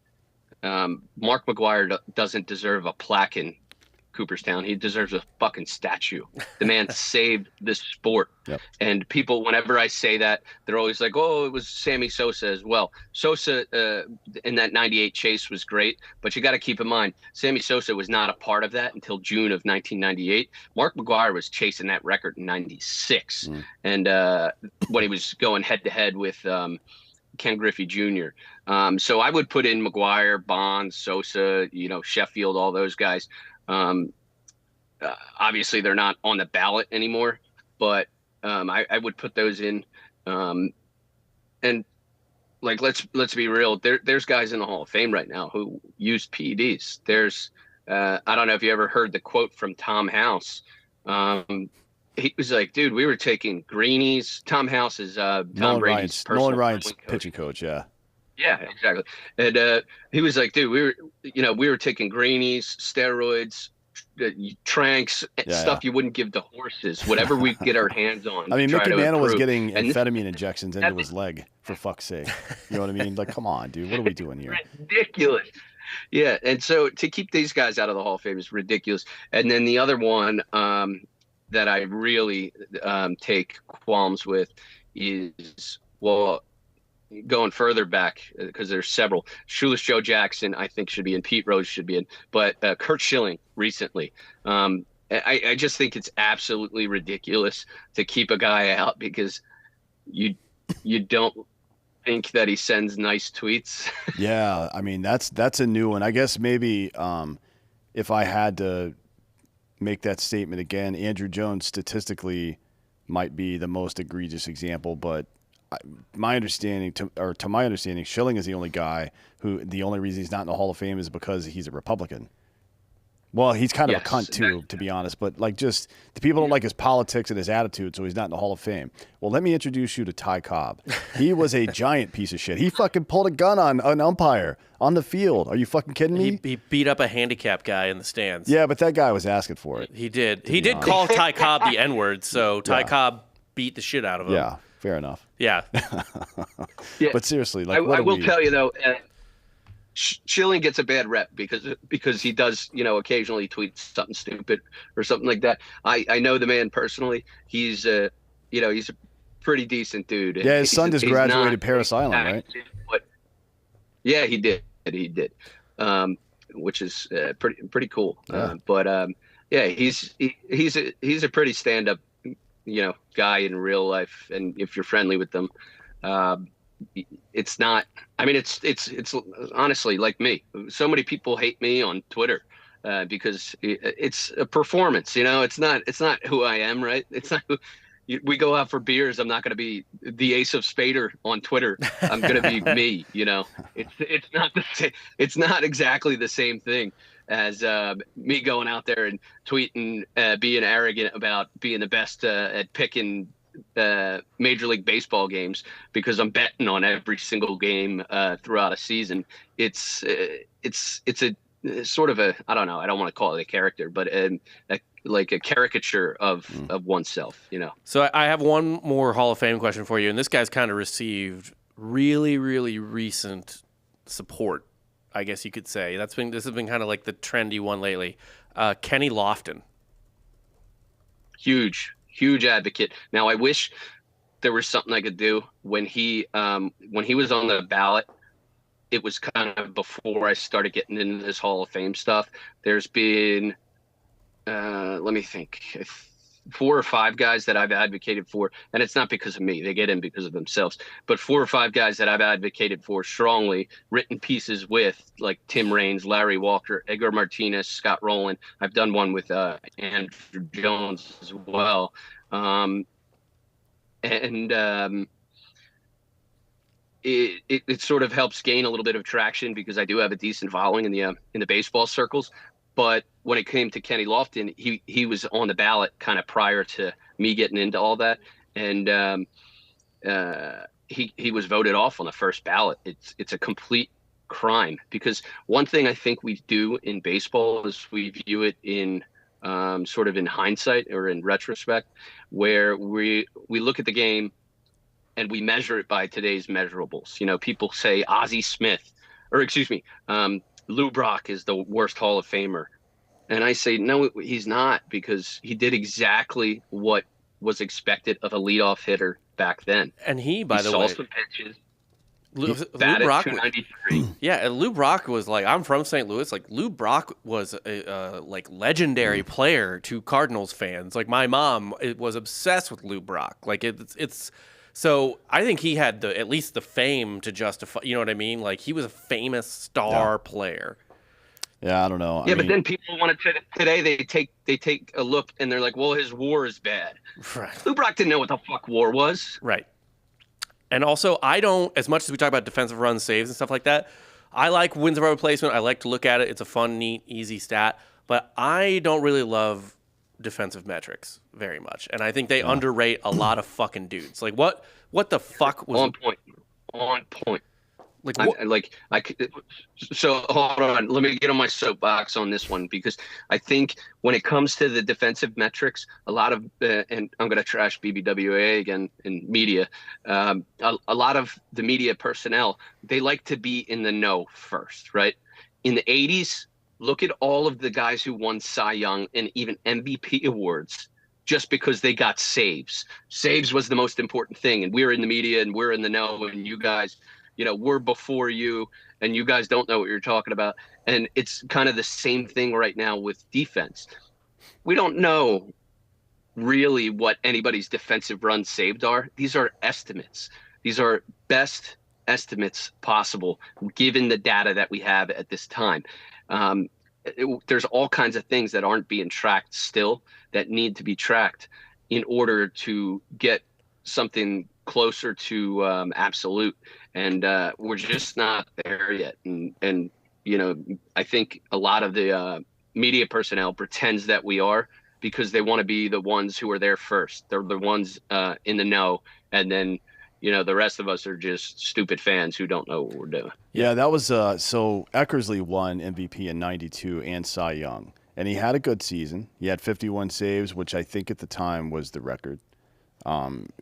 Mark McGwire doesn't deserve a plaque in Cooperstown. He deserves a fucking statue. The man saved this sport. Yep. And people, whenever I say that, they're always like, oh, it was Sammy Sosa as well. Sosa in that 98 chase was great, but you got to keep in mind, Sammy Sosa was not a part of that until June of 1998. Mark McGwire was chasing that record in 96. And when he was going head-to-head with Ken Griffey Jr. So I would put in McGwire, Bonds, Sosa, Sheffield, all those guys. Obviously they're not on the ballot anymore, but I would put those in. And like, let's be real. There's guys in the Hall of Fame right now who use PEDs. There's I don't know if you ever heard the quote from Tom House. He was like, dude, we were taking greenies. Tom House is Tom Brady's personal Nolan Ryan's coach. pitching coach. Yeah. Yeah, exactly. And he was like, dude, we were taking greenies, steroids, tranks, stuff you wouldn't give to horses, whatever we get our hands on. I mean, Mickey Mantle was getting amphetamine injections into his leg, for fuck's sake. You know what I mean? Like, come on, dude. What are we doing here? Ridiculous. Yeah, and so to keep these guys out of the Hall of Fame is ridiculous. And then the other one that I really take qualms with is, well, going further back, because there's several. Shoeless Joe Jackson, I think, should be in. Pete Rose should be in. But Kurt Schilling recently. I just think it's absolutely ridiculous to keep a guy out because you don't think that he sends nice tweets. Yeah, I mean, that's a new one. I guess maybe if I had to make that statement again, Andrew Jones statistically might be the most egregious example, but to my understanding, Schilling is the only guy who the only reason he's not in the Hall of Fame is because he's a Republican. Well, he's kind of a cunt too, to be honest. But like, just the people don't like his politics and his attitude, so he's not in the Hall of Fame. Well, let me introduce you to Ty Cobb. He was a giant piece of shit. He fucking pulled a gun on an umpire on the field. Are you fucking kidding me? He beat up a handicapped guy in the stands. Yeah, but that guy was asking for it. He did. He did call Ty Cobb the N-word, so Ty Cobb beat the shit out of him. Yeah, fair enough. Yeah. Yeah. But seriously, like, I will tell you though, Schilling gets a bad rep because he does, occasionally tweet something stupid or something like that. I know the man personally. He's he's a pretty decent dude. Yeah, his son just graduated Paris Island, right? Yeah, he did. He did, which is pretty cool. Yeah. He's a pretty stand-up, guy in real life, and if you're friendly with them. It's not, I mean, it's honestly like me. So many people hate me on Twitter because it's a performance, it's not who I am, right? It's not we go out for beers. I'm not going to be the ace of Spaeder on Twitter. I'm going to be me, it's not the same. It's not exactly the same thing as me going out there and tweeting, being arrogant about being the best at picking Major League Baseball games because I'm betting on every single game throughout a season. It's a sort of I don't know. I don't want to call it a character, but like a caricature of oneself, So I have one more Hall of Fame question for you, and this guy's kind of received really, really recent support, I guess you could say. This has been kind of like the trendy one lately. Kenny Lofton. Huge advocate. Now, I wish there was something I could do when he was on the ballot. It was kind of before I started getting into this Hall of Fame stuff. There's been, let me think, 4 or 5 guys that I've advocated for, and it's not because of me. They get in because of themselves. But 4 or 5 guys that I've advocated for strongly, written pieces with, like Tim Raines, Larry Walker, Edgar Martinez, Scott Rowland. I've done one with Andrew Jones as well. It sort of helps gain a little bit of traction because I do have a decent following in the baseball circles. But when it came to Kenny Lofton, he was on the ballot kind of prior to me getting into all that. And he was voted off on the first ballot. It's a complete crime, because one thing I think we do in baseball is we view it in sort of in hindsight or in retrospect, where we look at the game and we measure it by today's measurables. You know, people say Ozzie Smith, or excuse me, Lou Brock is the worst Hall of Famer. And I say, no, he's not, because he did exactly what was expected of a leadoff hitter back then. And he by the way, saw some pitches. Lou Batted Brock, 293. yeah, and Lou Brock was like, I'm from St. Louis. Like Lou Brock was a like legendary player to Cardinals fans. Like my mom was obsessed with Lou Brock. Like it's so I think he had at least the fame to justify. You know what I mean? Like he was a famous star player. Yeah, I don't know. Yeah, but then people want to today. They take a look and they're like, well, his WAR is bad. Right. Lou Brock didn't know what the fuck WAR was. Right. And also, I don't, as much as we talk about defensive run saves and stuff like that, I like wins above replacement. I like to look at it. It's a fun, neat, easy stat. But I don't really love defensive metrics very much. And I think they underrate a lot of fucking dudes. Like, what the fuck was... On point. On point. Like, So hold on, let me get on my soapbox on this one, because I think when it comes to the defensive metrics, a lot of and I'm going to trash BBWA again in media. A lot of the media personnel, they like to be in the know first, right? In the 80s, look at all of the guys who won Cy Young and even MVP awards just because they got saves. Saves was the most important thing, and we're in the media and we're in the know, and you guys, you know, we're before you, and you guys don't know what you're talking about. And it's kind of the same thing right now with defense. We don't know really what anybody's defensive runs saved are. These are estimates. These are best estimates possible, given the data that we have at this time. There's all kinds of things that aren't being tracked still that need to be tracked in order to get something closer to absolute. And we're just not there yet. And you know, I think a lot of the media personnel pretends that we are, because they want to be the ones who are there first. They're the ones in the know. And then, you know, the rest of us are just stupid fans who don't know what we're doing. Yeah, that was so Eckersley won MVP in '92 and Cy Young. And he had a good season. He had 51 saves, which I think at the time was the record.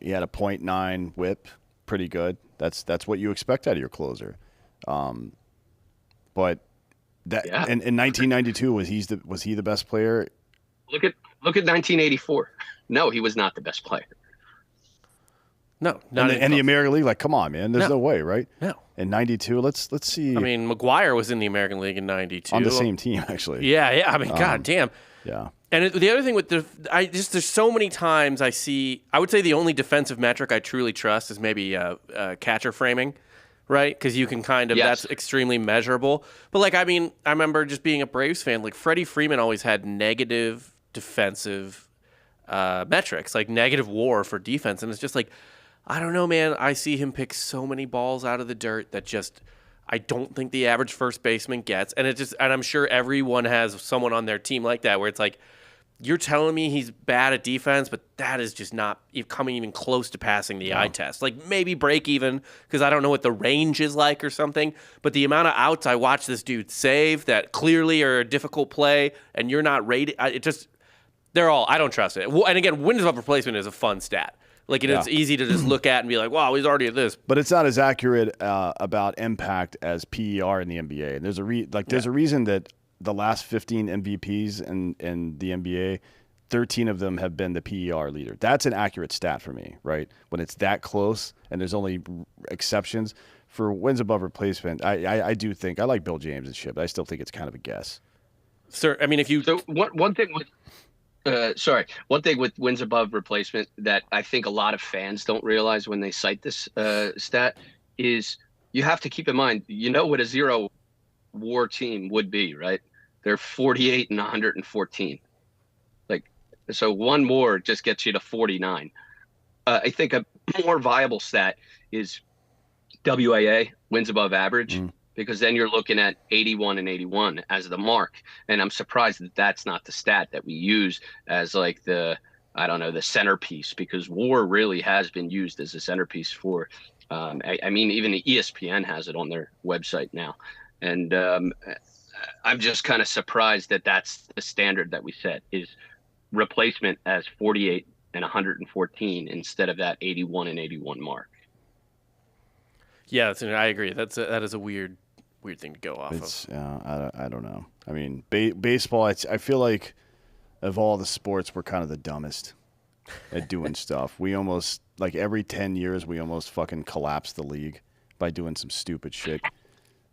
He had a .9 whip, pretty good. That's what you expect out of your closer. But that in 1992 was he the best player? Look at 1984. No, he was not the best player. No, in the American League, like, come on, man, there's no way, right? No. In '92, let's see. I mean, McGuire was in the American League in '92 on the same team, actually. Yeah. I mean, god damn. Yeah. And the other thing with there's so many times I see. I would say the only defensive metric I truly trust is maybe catcher framing, right? Because you can kind of that's extremely measurable. But like, I mean, I remember just being a Braves fan. Like Freddie Freeman always had negative defensive metrics, like negative WAR for defense, and it's just like, I don't know, man. I see him pick so many balls out of the dirt that just I don't think the average first baseman gets. And I'm sure everyone has someone on their team like that, where it's like, you're telling me he's bad at defense, but that is just not coming even close to passing the eye test. Like maybe break even, because I don't know what the range is like or something. But the amount of outs I watch this dude save that clearly are a difficult play, and you're not rated. I don't trust it. And again, wins above replacement is a fun stat. Like it's easy to just look at and be like, wow, he's already at this. But it's not as accurate about impact as PER in the NBA. And there's a reason that the last 15 MVPs in the NBA, 13 of them have been the PER leader. That's an accurate stat for me, right? When it's that close and there's only exceptions. For wins above replacement, I do think, I like Bill James and shit, but I still think it's kind of a guess. Sir, I mean, if you... So one thing with wins above replacement that I think a lot of fans don't realize when they cite this stat is you have to keep in mind, you know what a zero WAR team would be, right? They're 48 and 114. Like, so one more just gets you to 49. I think a more viable stat is WAA, wins above average, because then you're looking at 81 and 81 as the mark. And I'm surprised that that's not the stat that we use as like the centerpiece, because WAR really has been used as a centerpiece for I mean, even the ESPN has it on their website now. And I'm just kind of surprised that that's the standard that we set, is replacement as 48 and 114 instead of that 81 and 81 mark. Yeah, I agree. That is a weird thing to go off of. I don't know. I mean, baseball, I feel like of all the sports, we're kind of the dumbest at doing stuff. We almost, like every 10 years, we almost fucking collapse the league by doing some stupid shit.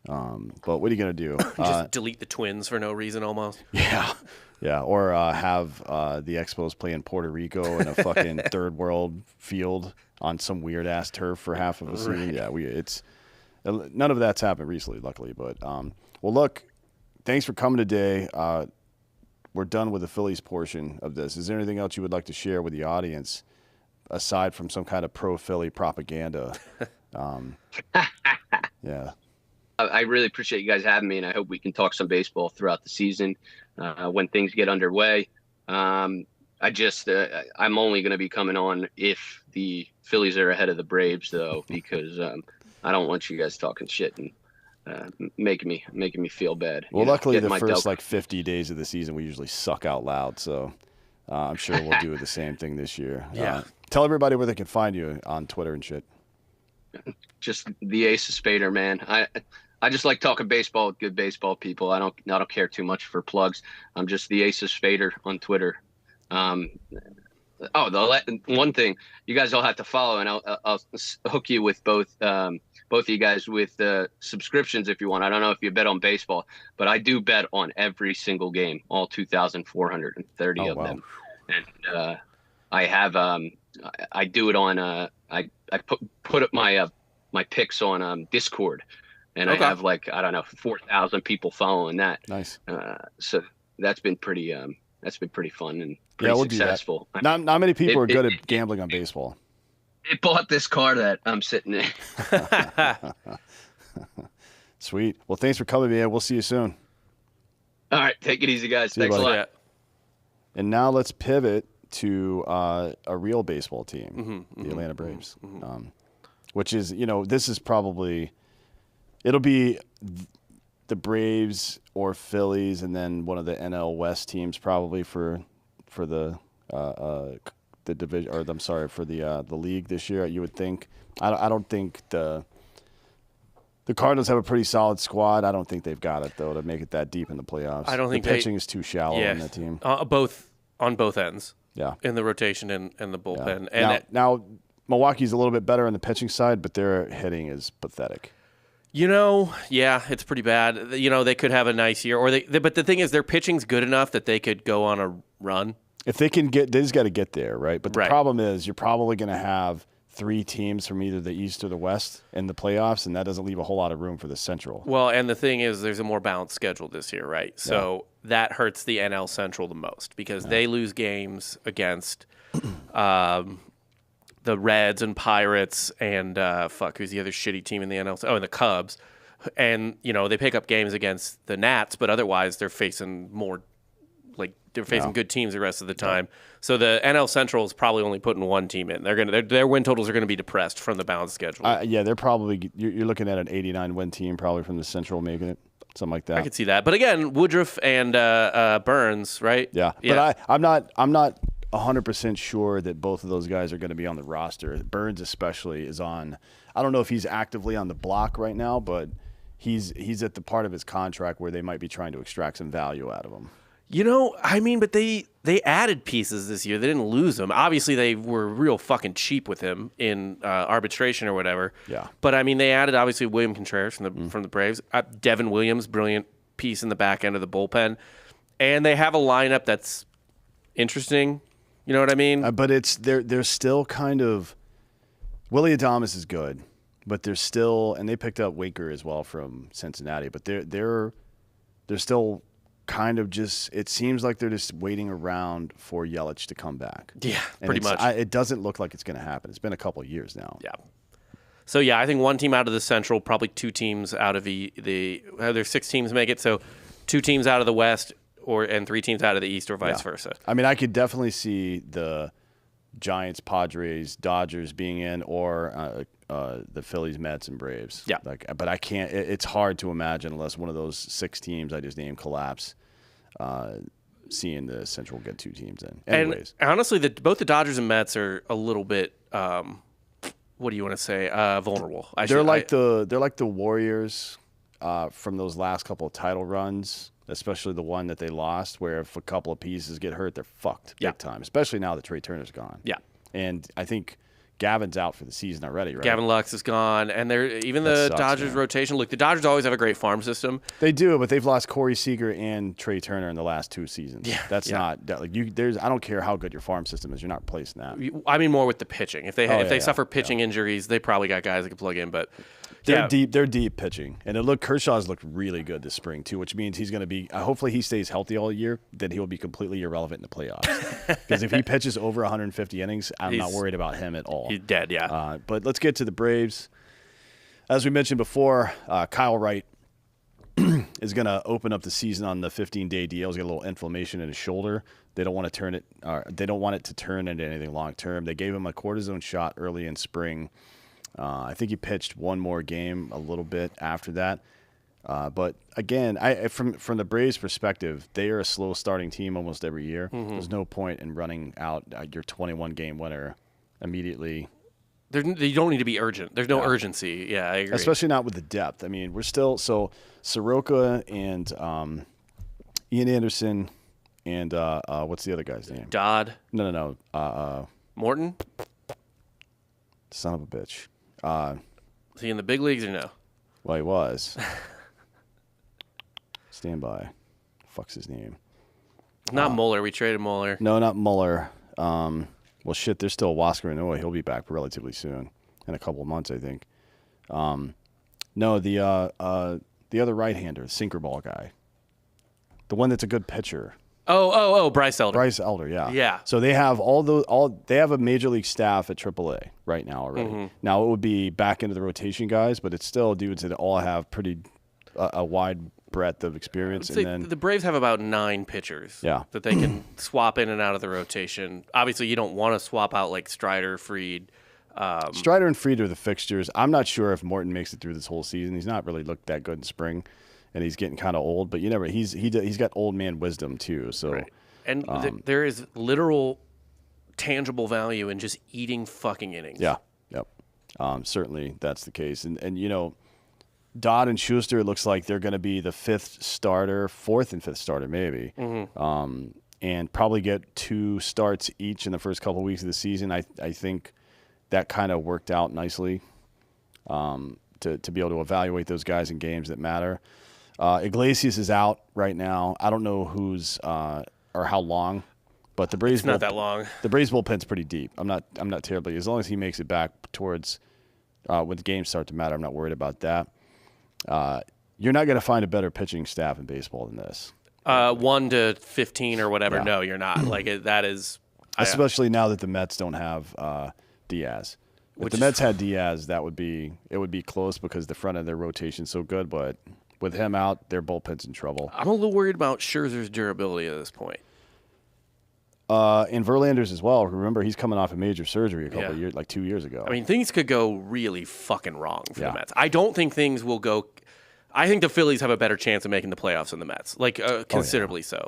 But what are you going to do? Just delete the Twins for no reason almost. Yeah. Yeah, or have the Expos play in Puerto Rico in a fucking third world field on some weird ass turf for half of a season. Yeah, it's none of that's happened recently, luckily. But well, look, thanks for coming today. We're done with the Phillies portion of this. Is there anything else you would like to share with the audience aside from some kind of pro Philly propaganda? Yeah. I really appreciate you guys having me, and I hope we can talk some baseball throughout the season when things get underway. I'm only going to be coming on if the Phillies are ahead of the Braves, though, because I don't want you guys talking shit and making me feel bad. Well, luckily the first 50 days of the season we usually suck out loud, so I'm sure we'll do the same thing this year. Yeah. Tell everybody where they can find you on Twitter and shit. Just the ace of Spaeder, man. I just like talking baseball with good baseball people. I don't care too much for plugs. I'm just the ace of Spaeder on Twitter. One thing you guys all have to follow, and I'll hook you with both of you guys with subscriptions if you want. I don't know if you bet on baseball, but I do bet on every single game, all 2,430 of them. And I have I do it on I put up my picks on Discord, and I have 4,000 people following that. Nice. So that's been pretty fun and pretty successful. Not many people are good at gambling on baseball. It bought this car that I'm sitting in. Sweet. Well, thanks for coming, man. We'll see you soon. All right. Take it easy, guys. Thanks a lot. Yeah. And now let's pivot to a real baseball team, the Atlanta Braves, which is, this is probably, it'll be the Braves or Phillies and then one of the NL West teams probably for the division, or I'm sorry, for the league this year. You would think. I don't think the Cardinals have a pretty solid squad. I don't think they've got it though to make it that deep in the playoffs. I don't think the pitching is too shallow in that team. Both on both ends. Yeah, in the rotation and the bullpen. Yeah. And now Milwaukee's a little bit better on the pitching side, but their hitting is pathetic. It's pretty bad. They could have a nice year, but the thing is, their pitching's good enough that they could go on a run. If they can they just got to get there, right? But the problem is, you're probably going to have 3 teams from either the East or the West in the playoffs, and that doesn't leave a whole lot of room for the Central. Well, and the thing is, there's a more balanced schedule this year, right? So that hurts the NL Central the most because they lose games against the Reds and Pirates and who's the other shitty team in the NL? Oh, and the Cubs. And, they pick up games against the Nats, but otherwise they're facing good teams the rest of the time. So the NL Central is probably only putting one team in. Their win totals are going to be depressed from the balanced schedule. They're probably you're looking at an 89 win team probably from the Central making it, something like that. I could see that, but again, Woodruff and Burns, right? Yeah. But I'm not 100% sure that both of those guys are going to be on the roster. Burns especially is on. I don't know if he's actively on the block right now, but he's at the part of his contract where they might be trying to extract some value out of him. But they added pieces this year. They didn't lose them. Obviously, they were real fucking cheap with him in arbitration or whatever. Yeah. But, they added, obviously, William Contreras from the Braves. Devin Williams, brilliant piece in the back end of the bullpen. And they have a lineup that's interesting. You know what I mean? But they're still kind of – Willie Adames is good, but they're still – and they picked up Waker as well from Cincinnati. But they're still – kind of just, it seems like they're just waiting around for Yelich to come back. Yeah, pretty much. It doesn't look like it's going to happen. It's been a couple of years now. Yeah. So, I think one team out of the Central, probably 2 teams out of there's 6 teams make it, so 2 teams out of the West and 3 teams out of the East or vice versa. I could definitely see the Giants, Padres, Dodgers being in, or the Phillies, Mets, and Braves. Yeah. But I can't. It's hard to imagine unless one of those 6 teams I just named collapse. Seeing the Central get 2 teams in. Anyways, and honestly, both the Dodgers and Mets are a little bit. What do you want to say? Vulnerable. They're like the Warriors from those last couple of title runs, especially the one that they lost, where if a couple of pieces get hurt, they're fucked big time. Especially now that Trey Turner's gone. Yeah, and I think Gavin's out for the season already, right? Gavin Lux is gone, and the Dodgers rotation. Look, the Dodgers always have a great farm system. They do, but they've lost Corey Seager and Trey Turner in the last 2 seasons. Yeah, that's not that, like you. I don't care how good your farm system is, you're not replacing that. I mean, more with the pitching. If they suffer pitching injuries, they probably got guys that can plug in, but. They're deep. They're deep pitching, and Kershaw's looked really good this spring too, which means he's going to be. Hopefully, he stays healthy all year. Then he'll be completely irrelevant in the playoffs. Because if he pitches over 150 innings, I'm not worried about him at all. He's dead, yeah. But let's get to the Braves. As we mentioned before, Kyle Wright is going to open up the season on the 15-day deal. He's got a little inflammation in his shoulder. They don't want to turn it. They don't want it to turn into anything long term. They gave him a cortisone shot early in spring. I think he pitched one more game a little bit after that. But again, from the Braves' perspective, they are a slow starting team almost every year. Mm-hmm. There's no point in running out your 21-game winner immediately. You don't need to be urgent. There's no urgency. Yeah, I agree. Especially not with the depth. I mean, we're still Soroka and Ian Anderson and what's the other guy's name? Dodd. No. Morton. Son of a bitch. Is he in the big leagues or no? Well, he was. Stand by. Fuck's his name? Not Mueller. We traded Mueller. No, not Mueller. Well, shit, there's still Wasker Inoue. He'll be back relatively soon, in a couple of months, I think. No, the other right-hander, sinker ball guy, the one that's a good pitcher. Oh, Bryce Elder. Bryce Elder, yeah. Yeah. So they have they have a major league staff at AAA right now already. Mm-hmm. Now it would be back into the rotation guys, but it's still dudes that all have pretty a wide breadth of experience. And then the Braves have about 9 pitchers that they can swap in and out of the rotation. Obviously, you don't want to swap out like Strider, Fried. Strider and Fried are the fixtures. I'm not sure if Morton makes it through this whole season. He's not really looked that good in spring. And he's getting kind of old, but he's got old man wisdom too. So, right. And there is literal, tangible value in just eating fucking innings. Yeah, yep. Certainly that's the case. And Dodd and Schuster looks like they're going to be the 4th and 5th starter maybe, and probably get 2 starts each in the first couple of weeks of the season. I think that kind of worked out nicely to be able to evaluate those guys in games that matter. Iglesias is out right now. I don't know who's or how long, but the Braves not that long. The Braves bullpen's pretty deep. I'm not terribly, as long as he makes it back towards when the games start to matter. I'm not worried about that. You're not going to find a better pitching staff in baseball than this. 1 to 15 or whatever. Yeah. No, you're not. That is, especially now that the Mets don't have Diaz. If the Mets had Diaz, it would be close because the front of their rotation's so good, but with him out, their bullpen's in trouble. I'm a little worried about Scherzer's durability at this point. And Verlander's as well. Remember, he's coming off a major surgery a couple of years, like 2 years ago. I mean, things could go really fucking wrong for the Mets. I don't think things will go. I think the Phillies have a better chance of making the playoffs than the Mets, considerably so.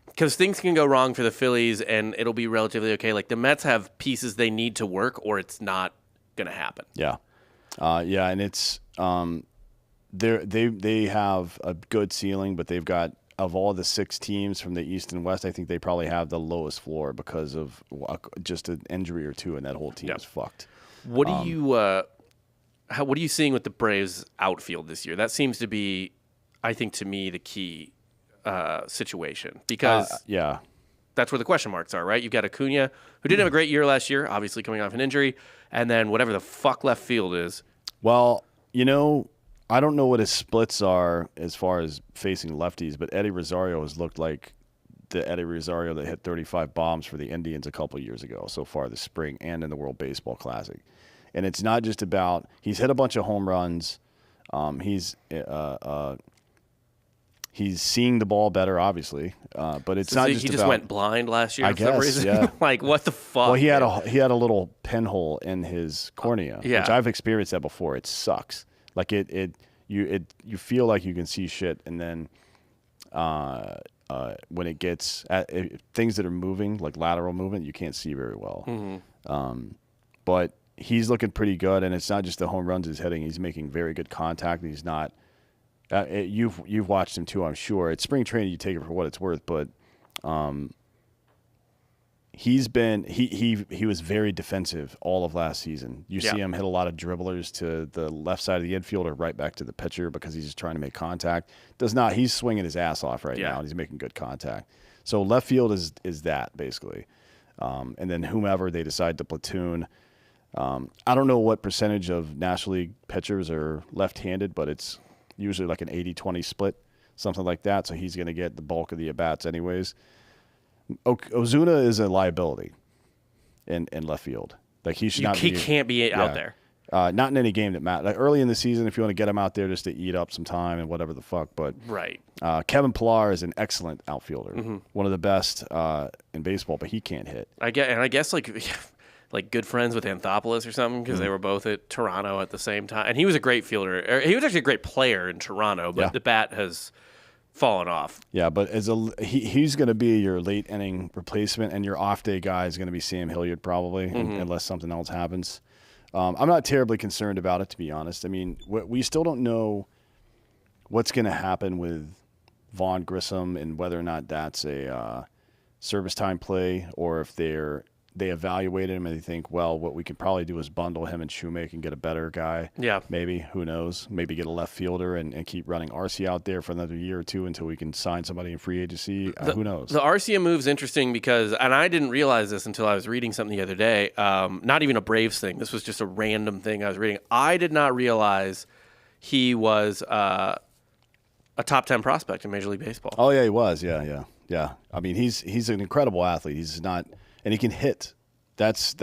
Because things can go wrong for the Phillies, and it'll be relatively okay. Like the Mets have pieces they need to work, or it's not going to happen. Yeah, and it's. They have a good ceiling, but they've got, of all the 6 teams from the East and West, I think they probably have the lowest floor because of just an injury or two, and that whole team is fucked. What do what are you seeing with the Braves outfield this year? That seems to be, I think, to me, the key situation because that's where the question marks are, right? You've got Acuna, who didn't have a great year last year, obviously coming off an injury, and then whatever the fuck left field is. Well, I don't know what his splits are as far as facing lefties, but Eddie Rosario has looked like the Eddie Rosario that hit 35 bombs for the Indians a couple of years ago so far this spring and in the World Baseball Classic. And it's not just about – he's hit a bunch of home runs. He's seeing the ball better, obviously, but it's not just he about. Just went blind last year I for some guess, reason. yeah. Like, what the fuck? Well, he had a little pinhole in his cornea, which I've experienced that before. It sucks. Like you feel like you can see shit, and then when it gets things that are moving, like lateral movement, you can't see very well. But he's looking pretty good, and it's not just the home runs he's hitting. He's making very good contact. He's not. You've watched him too, I'm sure. It's spring training. You take it for what it's worth, but he was very defensive all of last season. You see him hit a lot of dribblers to the left side of the infield or right back to the pitcher because he's just trying to make contact. He's swinging his ass off right now, and he's making good contact. So left field is that basically, and then whomever they decide to platoon. I don't know what percentage of National League pitchers are left-handed, but it's usually like an 80-20 split, something like that. So he's going to get the bulk of the at-bats anyways. Ozuna is a liability in left field. Like he should not. He can't be out there. Not in any game that matters. Like early in the season, if you want to get him out there just to eat up some time and whatever the fuck. But Kevin Pillar is an excellent outfielder, one of the best in baseball, but he can't hit. I guess like good friends with Anthopoulos or something because they were both at Toronto at the same time. And he was a great fielder. He was actually a great player in Toronto, but the bat has fallen off. Yeah, but he's going to be your late inning replacement, and your off day guy is going to be Sam Hilliard probably, unless something else happens. I'm not terribly concerned about it, to be honest. I mean, we still don't know what's going to happen with Vaughn Grissom and whether or not that's a service time play or if they evaluated him and they think, well, what we could probably do is bundle him and Shoemake and get a better guy. Yeah. Maybe. Who knows? Maybe get a left fielder and keep running Arcia out there for another year or two until we can sign somebody in free agency. Who knows? The Arcia move's interesting because, and I didn't realize this until I was reading something the other day, not even a Braves thing. This was just a random thing I was reading. I did not realize he was a top 10 prospect in Major League Baseball. Oh, yeah, he was. Yeah. I mean, he's an incredible athlete. He's not... And he can hit. That's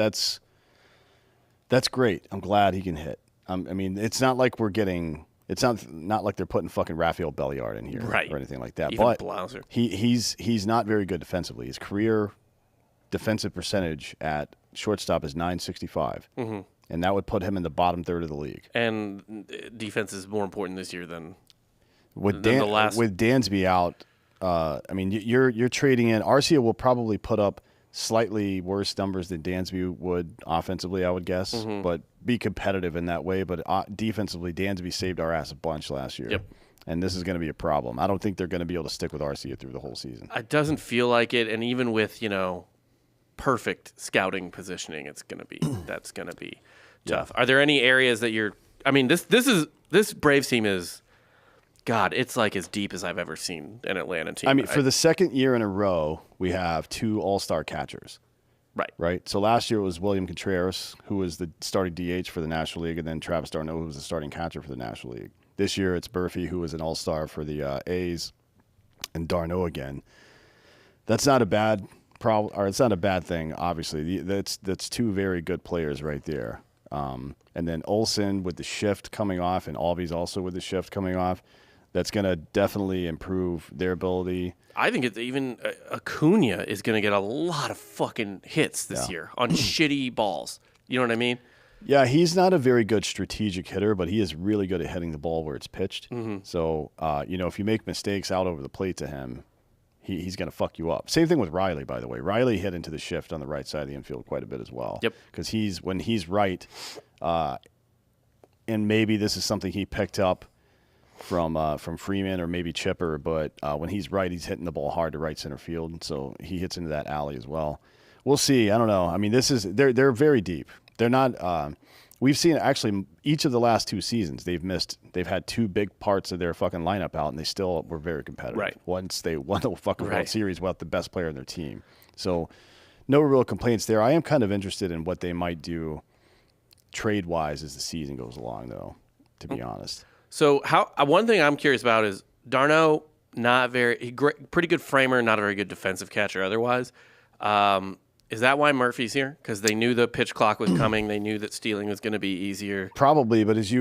great. I'm glad he can hit. I mean, it's not like we're getting. It's not like they're putting fucking Rafael Belliard in here or anything like that. Even but Blauser. He's not very good defensively. His career defensive percentage at shortstop is .965, and that would put him in the bottom third of the league. And defense is more important this year than the last. With Dansby out, I mean, you're trading in. Arcia will probably put up slightly worse numbers than Dansby would offensively, I would guess, but be competitive in that way. But defensively, Dansby saved our ass a bunch last year. Yep. And this is going to be a problem. I don't think they're going to be able to stick with Arcia through the whole season. It doesn't feel like it, and even with, perfect scouting positioning, that's going to be tough. Are there any areas that you're this Braves team is God, it's like as deep as I've ever seen an Atlanta team. I mean, for the second year in a row, we have 2 all-star catchers. Right. So last year it was William Contreras, who was the starting DH for the National League, and then Travis d'Arnaud, who was the starting catcher for the National League. This year it's Murphy, who was an all-star for the A's, and d'Arnaud again. That's not a bad problem, or it's not a bad thing. Obviously, that's 2 very good players right there. And then Olsen with the shift coming off, and Albies also with the shift coming off. That's going to definitely improve their ability. I think it's even Acuna is going to get a lot of fucking hits this year on shitty balls. You know what I mean? Yeah, he's not a very good strategic hitter, but he is really good at hitting the ball where it's pitched. So, if you make mistakes out over the plate to him, he's going to fuck you up. Same thing with Riley, by the way. Riley hit into the shift on the right side of the infield quite a bit as well. Yep. Because when he's right, and maybe this is something he picked up from Freeman or maybe Chipper, but when he's right, he's hitting the ball hard to right center field, so he hits into that alley as well. We'll see. I don't know. I mean, they're very deep. They're not. We've seen actually each of the last 2 seasons they've had 2 big parts of their fucking lineup out, and they still were very competitive. Right. Once they won the fucking World Series without the best player on their team, so no real complaints there. I am kind of interested in what they might do trade wise as the season goes along, though. To be honest. So one thing I'm curious about is d'Arnaud, pretty good framer, not a very good defensive catcher otherwise. Is that why Murphy's here? Because they knew the pitch clock was coming. They knew that stealing was going to be easier. Probably, but as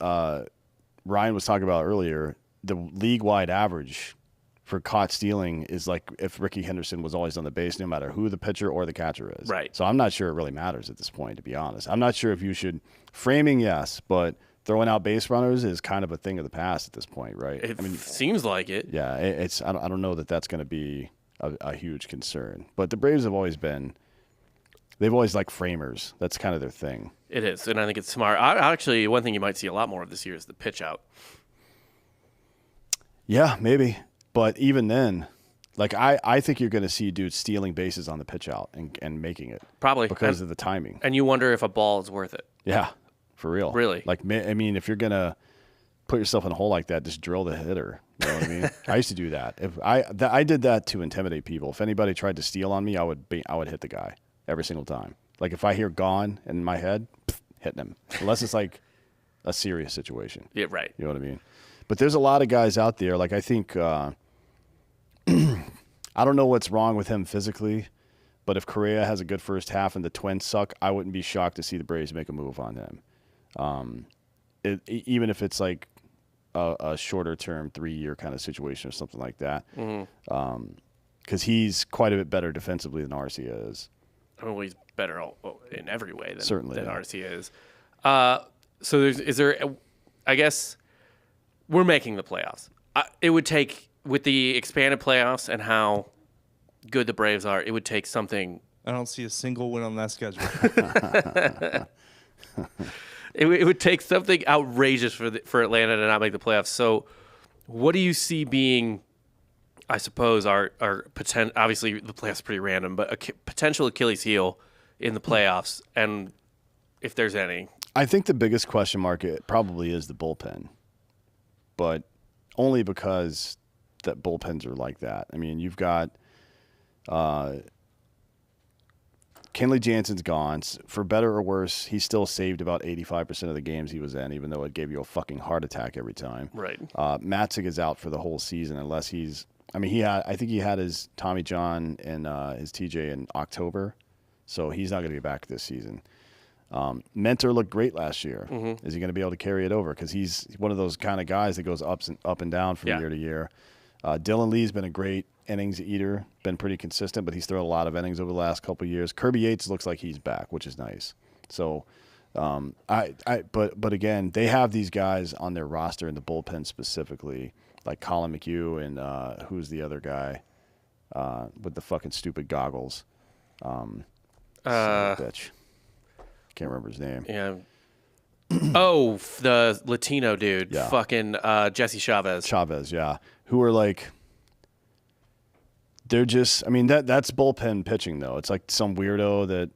Ryan was talking about earlier, the league-wide average for caught stealing is like if Ricky Henderson was always on the base, no matter who the pitcher or the catcher is. Right. So I'm not sure it really matters at this point, to be honest. I'm not sure if you should framing, yes, but throwing out base runners is kind of a thing of the past at this point, right? It seems like it. Yeah, it's. I don't know that that's going to be a huge concern. But the Braves have always been. They've always liked framers. That's kind of their thing. It is, and I think it's smart. Actually, one thing you might see a lot more of this year is the pitch out. Yeah, maybe. But even then, like I think you're going to see dudes stealing bases on the pitch out and making it. Probably. Because of the timing. And you wonder if a ball is worth it. Yeah, for real. Really? Like, I mean, if you're going to put yourself in a hole like that, just drill the hitter. You know what I mean? I used to do that. If I did that to intimidate people. If anybody tried to steal on me, I would hit the guy every single time. Like if I hear gone in my head, hitting him. Unless it's like a serious situation. Yeah, right. You know what I mean? But there's a lot of guys out there. Like I think I don't know what's wrong with him physically, but if Correa has a good first half and the Twins suck, I wouldn't be shocked to see the Braves make a move on him. Even if it's like a shorter term 3-year kind of situation or something like that. Because he's quite a bit better defensively than Arcia is. Oh, he's better in every way than Certainly, Arcia is. So is there? I guess we're making the playoffs. It would take, with the expanded playoffs and how good the Braves are, it would take something. I don't see a single win on that schedule. It would take something outrageous for Atlanta to not make the playoffs. So, what do you see being? I suppose our potential. Obviously, the playoffs are pretty random, but a potential Achilles heel in the playoffs, and if there's any. I think the biggest question mark probably is the bullpen, but only because that bullpens are like that. I mean, you've got Kenley Jansen's gone. For better or worse, he still saved about 85% of the games he was in, even though it gave you a fucking heart attack every time. Right. Matzek is out for the whole season unless he's. I mean, I think he had his Tommy John and his TJ in October, so he's not going to be back this season. Mentor looked great last year. Mm-hmm. Is he going to be able to carry it over? Because he's one of those kind of guys that goes up and down from year to year. Dylan Lee's been a great innings eater, been pretty consistent, but he's thrown a lot of innings over the last couple of years. Kirby Yates looks like he's back, which is nice. So, but again, they have these guys on their roster in the bullpen specifically, like Colin McHugh and who's the other guy with the fucking stupid goggles? Bitch. Can't remember his name. Yeah. Oh, the Latino dude. Yeah. Fucking Jesse Chavez. Chavez, yeah. Who are like, they're just, I mean, that's bullpen pitching, though. It's like some weirdo that,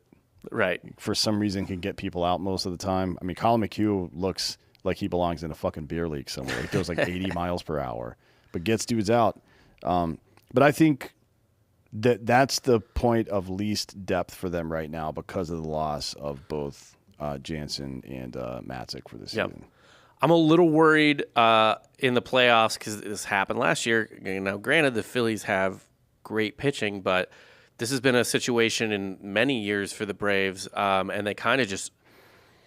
right, for some reason can get people out most of the time. I mean, Colin McHugh looks like he belongs in a fucking beer league somewhere. He goes like 80 miles per hour, but gets dudes out. But I think that's the point of least depth for them right now because of the loss of both Jansen and Matzek for this season. I'm a little worried in the playoffs because this happened last year. Now, granted, the Phillies have great pitching, but this has been a situation in many years for the Braves, and they kind of just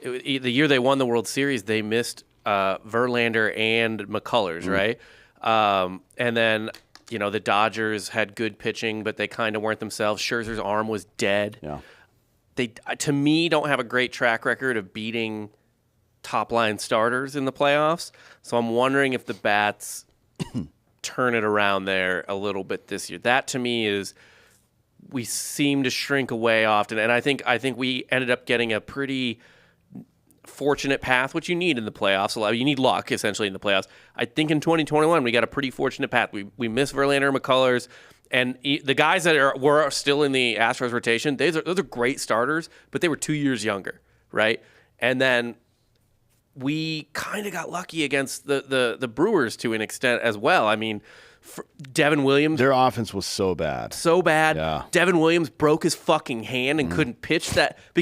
the year they won the World Series, they missed Verlander and McCullers, right? And then the Dodgers had good pitching, but they kind of weren't themselves. Scherzer's arm was dead. Yeah, they, to me, don't have a great track record of beating top-line starters in the playoffs. So I'm wondering if the Bats turn it around there a little bit this year. That, to me, is we seem to shrink away often. And I think we ended up getting a pretty fortunate path, which you need in the playoffs. You need luck, essentially, in the playoffs. I think in 2021, we got a pretty fortunate path. We missed Verlander and McCullers. And the guys that were still in the Astros rotation, those are great starters, but they were 2 years younger, right? And then we kind of got lucky against the Brewers to an extent as well. I mean, Devin Williams. Their offense was so bad. So bad. Yeah. Devin Williams broke his fucking hand and couldn't pitch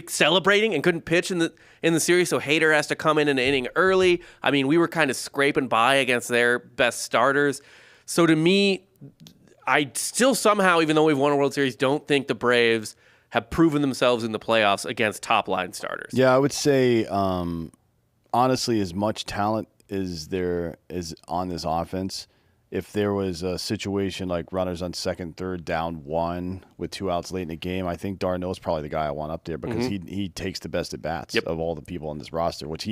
celebrating and couldn't pitch in the series, so Hader has to come in an inning early. I mean, we were kind of scraping by against their best starters. So to me, I still somehow, even though we've won a World Series, don't think the Braves have proven themselves in the playoffs against top-line starters. Yeah, I would say, honestly, as much talent is on this offense. If there was a situation like runners on second, third, down 1 with 2 outs late in the game, I think Darno's probably the guy I want up there because he takes the best at bats of all the people on this roster, which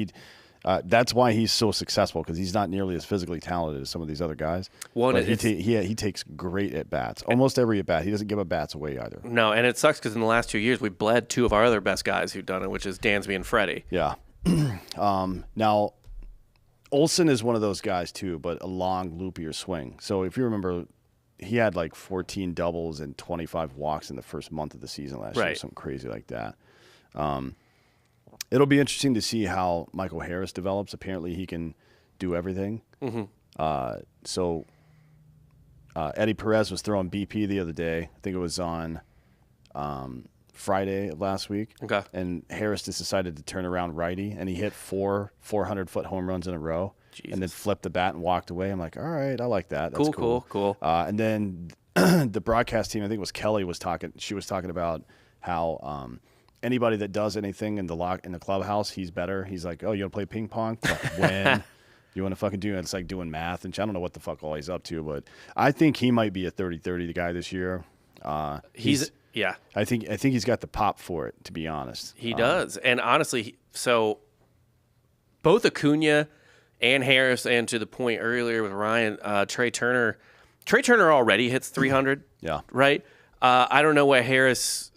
that's why he's so successful because he's not nearly as physically talented as some of these other guys. But he takes great at bats, almost every at bat. He doesn't give up bats away either. No, and it sucks because in the last 2 years we bled 2 of our other best guys who've done it, which is Dansby and Freddie. Yeah. Now, Olsen is one of those guys too, but a long, loopier swing. So if you remember, he had like 14 doubles and 25 walks in the first month of the season last year, something crazy like that. It'll be interesting to see how Michael Harris develops. Apparently, he can do everything. So Eddie Perez was throwing BP the other day. I think it was on Friday of last week. Okay. And Harris just decided to turn around righty, and he hit 4 400-foot home runs in a row. Jesus. And then flipped the bat and walked away. I'm like, all right, I like that. That's cool. And then the broadcast team, I think it was Kelly, was talking. She was talking about how anybody that does anything in the clubhouse, he's better. He's like, oh, you want to play ping pong? When? You want to fucking do it? It's like doing math. And I don't know what the fuck all he's up to, but I think he might be a 30-30 guy this year. Yeah. I think he's got the pop for it, to be honest. He does. And honestly, so both Acuna and Harris, and to the point earlier with Ryan, Trey Turner already hits 300. Yeah. Right? I don't know what Harris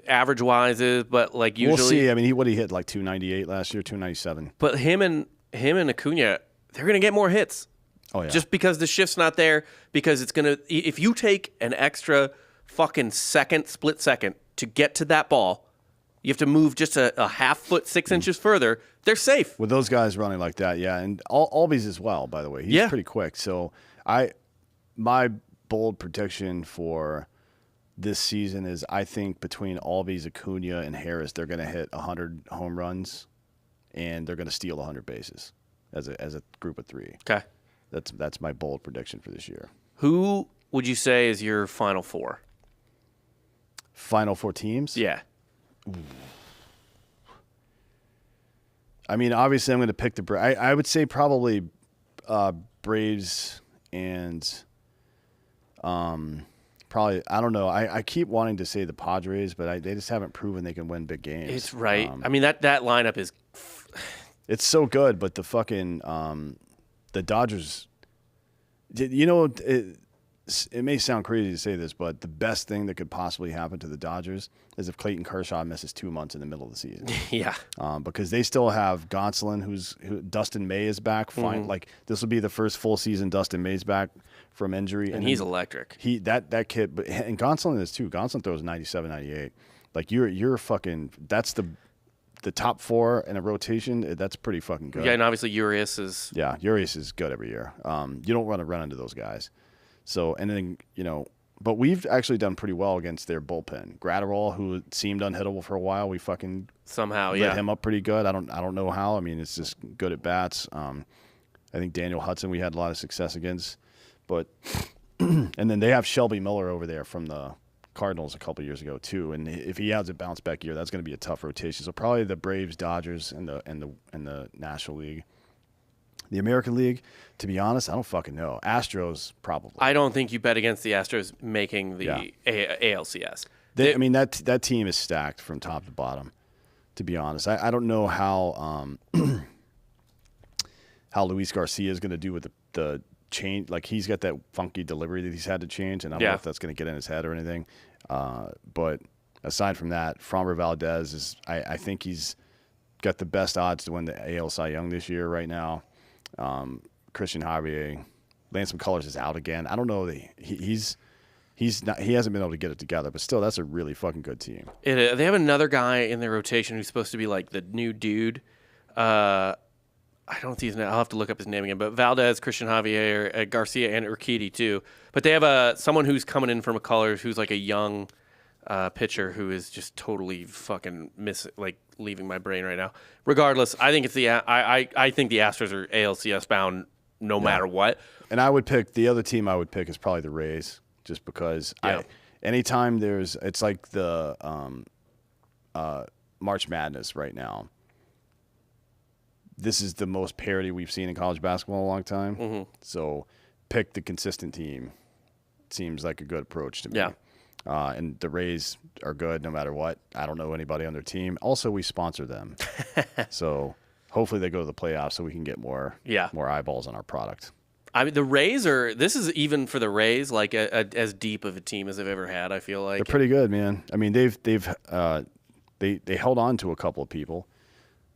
average-wise is, but like usually. We'll see. I mean, he hit like 298 last year, 297. But him and Acuna, they're going to get more hits. Oh, yeah. Just because the shift's not there, because it's going to – if you take an extra – fucking split second to get to that ball, you have to move just a half foot 6 inches further. They're safe with those guys running like that. Yeah, and Albies as well. By the way, he's pretty quick. So my bold prediction for this season is I think between Albies, Acuna, and Harris, they're going to hit 100 home runs, and they're going to steal 100 bases as a group of 3. Okay, that's my bold prediction for this year. Who would you say is your final 4? Final 4 teams? Yeah. Ooh. I mean, obviously, I'm going to pick the Braves. I would say probably Braves and probably, I don't know. I keep wanting to say the Padres, but they just haven't proven they can win big games. It's right. I mean, that lineup is... It's so good, but the fucking the Dodgers... You know... It may sound crazy to say this, but the best thing that could possibly happen to the Dodgers is if Clayton Kershaw misses 2 months in the middle of the season. Yeah. Because they still have Gonsolin, Dustin May is back. Fine. Like this will be the first full season Dustin May's back from injury, and he's electric. That kid, and Gonsolin is too. Gonsolin throws 97, 98. Like you're fucking. That's the top 4 in a rotation. That's pretty fucking good. Yeah, and obviously Urias is. Yeah, Urias is good every year. You don't want to run into those guys. So, and then, but we've actually done pretty well against their bullpen. Gratterall, who seemed unhittable for a while, we fucking somehow lit him up pretty good. I don't know how. I mean, it's just good at bats. I think Daniel Hudson we had a lot of success against. But and then they have Shelby Miller over there from the Cardinals a couple years ago too. And if he has a bounce back year, that's going to be a tough rotation. So probably the Braves, Dodgers, and the National League. The American League, to be honest, I don't fucking know. Astros, probably. I don't think you bet against the Astros making the ALCS. I mean, that team is stacked from top to bottom, to be honest. I don't know how Luis Garcia is going to do with the change. Like, he's got that funky delivery that he's had to change, and I don't know if that's going to get in his head or anything. But aside from that, Framber Valdez I think he's got the best odds to win the AL Cy Young this year right now. Christian Javier, Lance McCullers is out again. I don't know. He hasn't been able to get it together, but still, that's a really fucking good team. They have another guy in their rotation who's supposed to be like the new dude. I don't see his name. I'll have to look up his name again. But Valdez, Christian Javier, Garcia, and Urquidy too. But they have someone who's coming in from McCullers who's like a young pitcher who is just totally fucking leaving my brain right now. Regardless, I think it's I think the Astros are ALCS bound no matter what. And I would pick the other team. I would pick is probably the Rays, just because anytime it's like the March Madness right now. this is the most parity we've seen in college basketball in a long time. Mm-hmm. So pick the consistent team. Seems like a good approach to me. Yeah. And the Rays are good no matter what. I don't know anybody on their team. Also, we sponsor them. So hopefully they go to the playoffs so we can get more eyeballs on our product. I mean, the Rays this is even for the Rays, like as deep of a team as they've ever had, I feel like. They're pretty good, man. I mean, they held on to a couple of people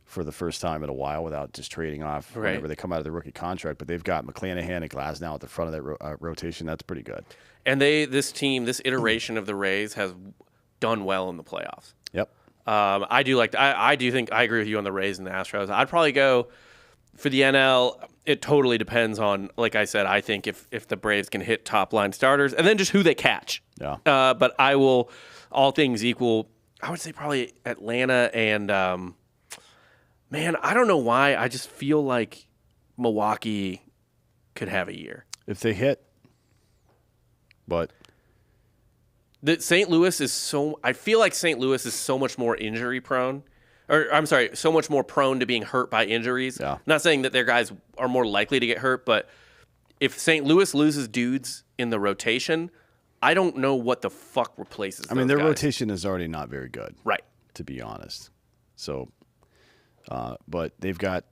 for the first time in a while without just trading off whenever they come out of the rookie contract. But they've got McClanahan and Glasnow at the front of that rotation. That's pretty good. And this iteration of the Rays has done well in the playoffs. Yep. I do think I agree with you on the Rays and the Astros. I'd probably go for the NL. It totally depends on, like I said, I think if the Braves can hit top line starters and then just who they catch. Yeah. But I will, all things equal, I would say probably Atlanta and man, I don't know why. I just feel like Milwaukee could have a year. If they hit. But St. Louis is I feel like St. Louis is so much more injury prone. Or I'm sorry, so much more prone to being hurt by injuries. Yeah. Not saying that their guys are more likely to get hurt, but if St. Louis loses dudes in the rotation, I don't know what the fuck replaces those their guys. rotation is already not very good. Right. To be honest. So but they've got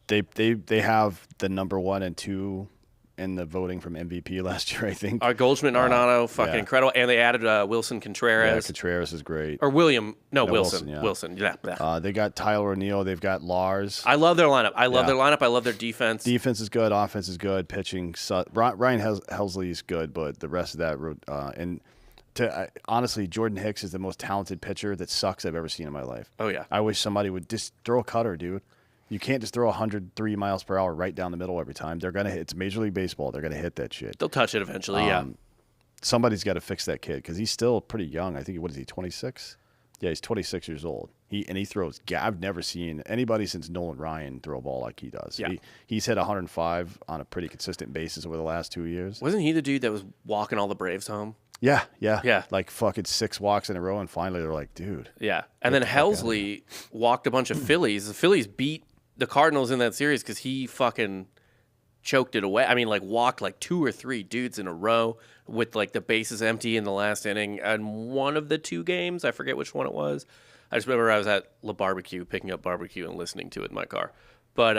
they have the number 1 and 2 in the voting from MVP last year, I think. Goldschmidt and Arenado, fucking incredible. And they added Wilson Contreras. Yeah, Contreras is great. Or Wilson. Yeah. Wilson, yeah. They got Tyler O'Neill. They've got Lars. I love their lineup. I love their defense. Defense is good. Offense is good. Pitching. Ryan Helsley is good, but the rest of that honestly, Jordan Hicks is the most talented pitcher that sucks I've ever seen in my life. Oh, yeah. I wish somebody would just throw a cutter, dude. You can't just throw 103 miles per hour right down the middle every time. They're going to hit. It's Major League Baseball. They're going to hit that shit. They'll touch it eventually, yeah. Somebody's got to fix that kid because he's still pretty young. I think, what is he, 26? Yeah, he's 26 years old. He throws. I've never seen anybody since Nolan Ryan throw a ball like he does. Yeah. He's hit 105 on a pretty consistent basis over the last 2 years. Wasn't he the dude that was walking all the Braves home? Yeah. Yeah. Like fucking 6 walks in a row, and finally they're like, dude. Yeah. And then Helsley walked a bunch of Phillies. The Phillies beat the Cardinals in that series because he fucking choked it away. I mean, like walked like 2 or 3 dudes in a row with like the bases empty in the last inning. And one of the 2 games, I forget which one it was. I just remember I was at La Barbecue picking up barbecue and listening to it in my car. But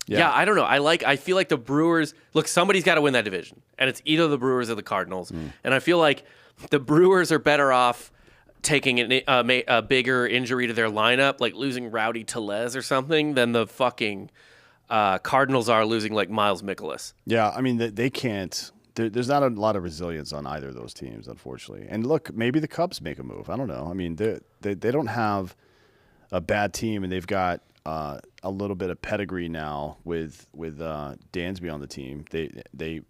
yeah, I don't know. I feel like the Brewers, look, somebody's got to win that division, and it's either the Brewers or the Cardinals. And I feel like the Brewers are better off taking a bigger injury to their lineup, like losing Rowdy Tellez or something, than the fucking Cardinals are losing like Miles Mikolas. Yeah, I mean, they can't. There's not a lot of resilience on either of those teams, unfortunately. And look, maybe the Cubs make a move. I don't know. I mean, they don't have a bad team, and they've got a little bit of pedigree now with Dansby on the team. They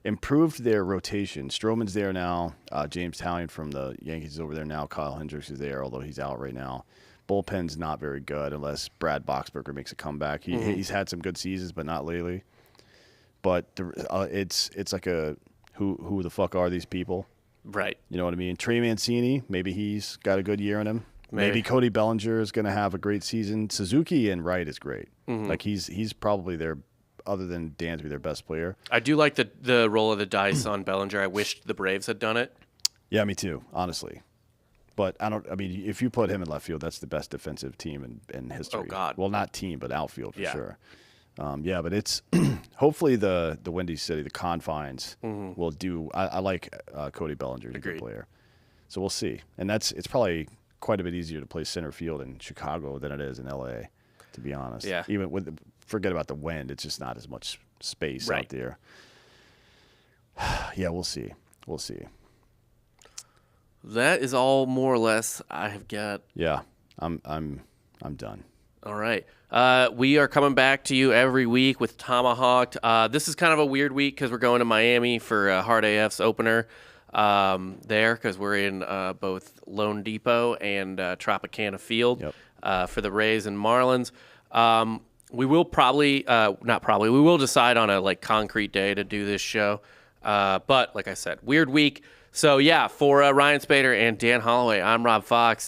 improved their rotation. Stroman's there now. James Talley from the Yankees is over there now. Kyle Hendricks is there, although he's out right now. Bullpen's not very good unless Brad Boxberger makes a comeback. He's had some good seasons, but not lately. But it's like a who the fuck are these people? Right. You know what I mean? Trey Mancini, maybe he's got a good year in him. Maybe Cody Bellinger is going to have a great season. Suzuki and Wright is great. Like he's probably other than Dansby, their best player. I do like the roll of the dice on Bellinger. I wished the Braves had done it. Yeah, me too, honestly. But I mean, if you put him in left field, that's the best defensive team in history. Oh God. Well, not team, but outfield for sure. Yeah, but it's hopefully the Windy City, the confines will do. I like Cody Bellinger, he's a good player. So we'll see, and it's probably quite a bit easier to play center field in Chicago than it is in LA, to be honest. Yeah. Even forget about the wind, it's just not as much space out there. Yeah, we'll see. We'll see. That is all more or less I have got. Yeah, I'm done. All right. We are coming back to you every week with Tomahawk'd. This is kind of a weird week because we're going to Miami for Hard AF's opener there because we're in both Lone Depot and Tropicana Field for the Rays and Marlins. We will probably, we will decide on a concrete day to do this show. But like I said, weird week. So yeah, for Ryan Spaeder and Dan Holloway, I'm Rob Fox.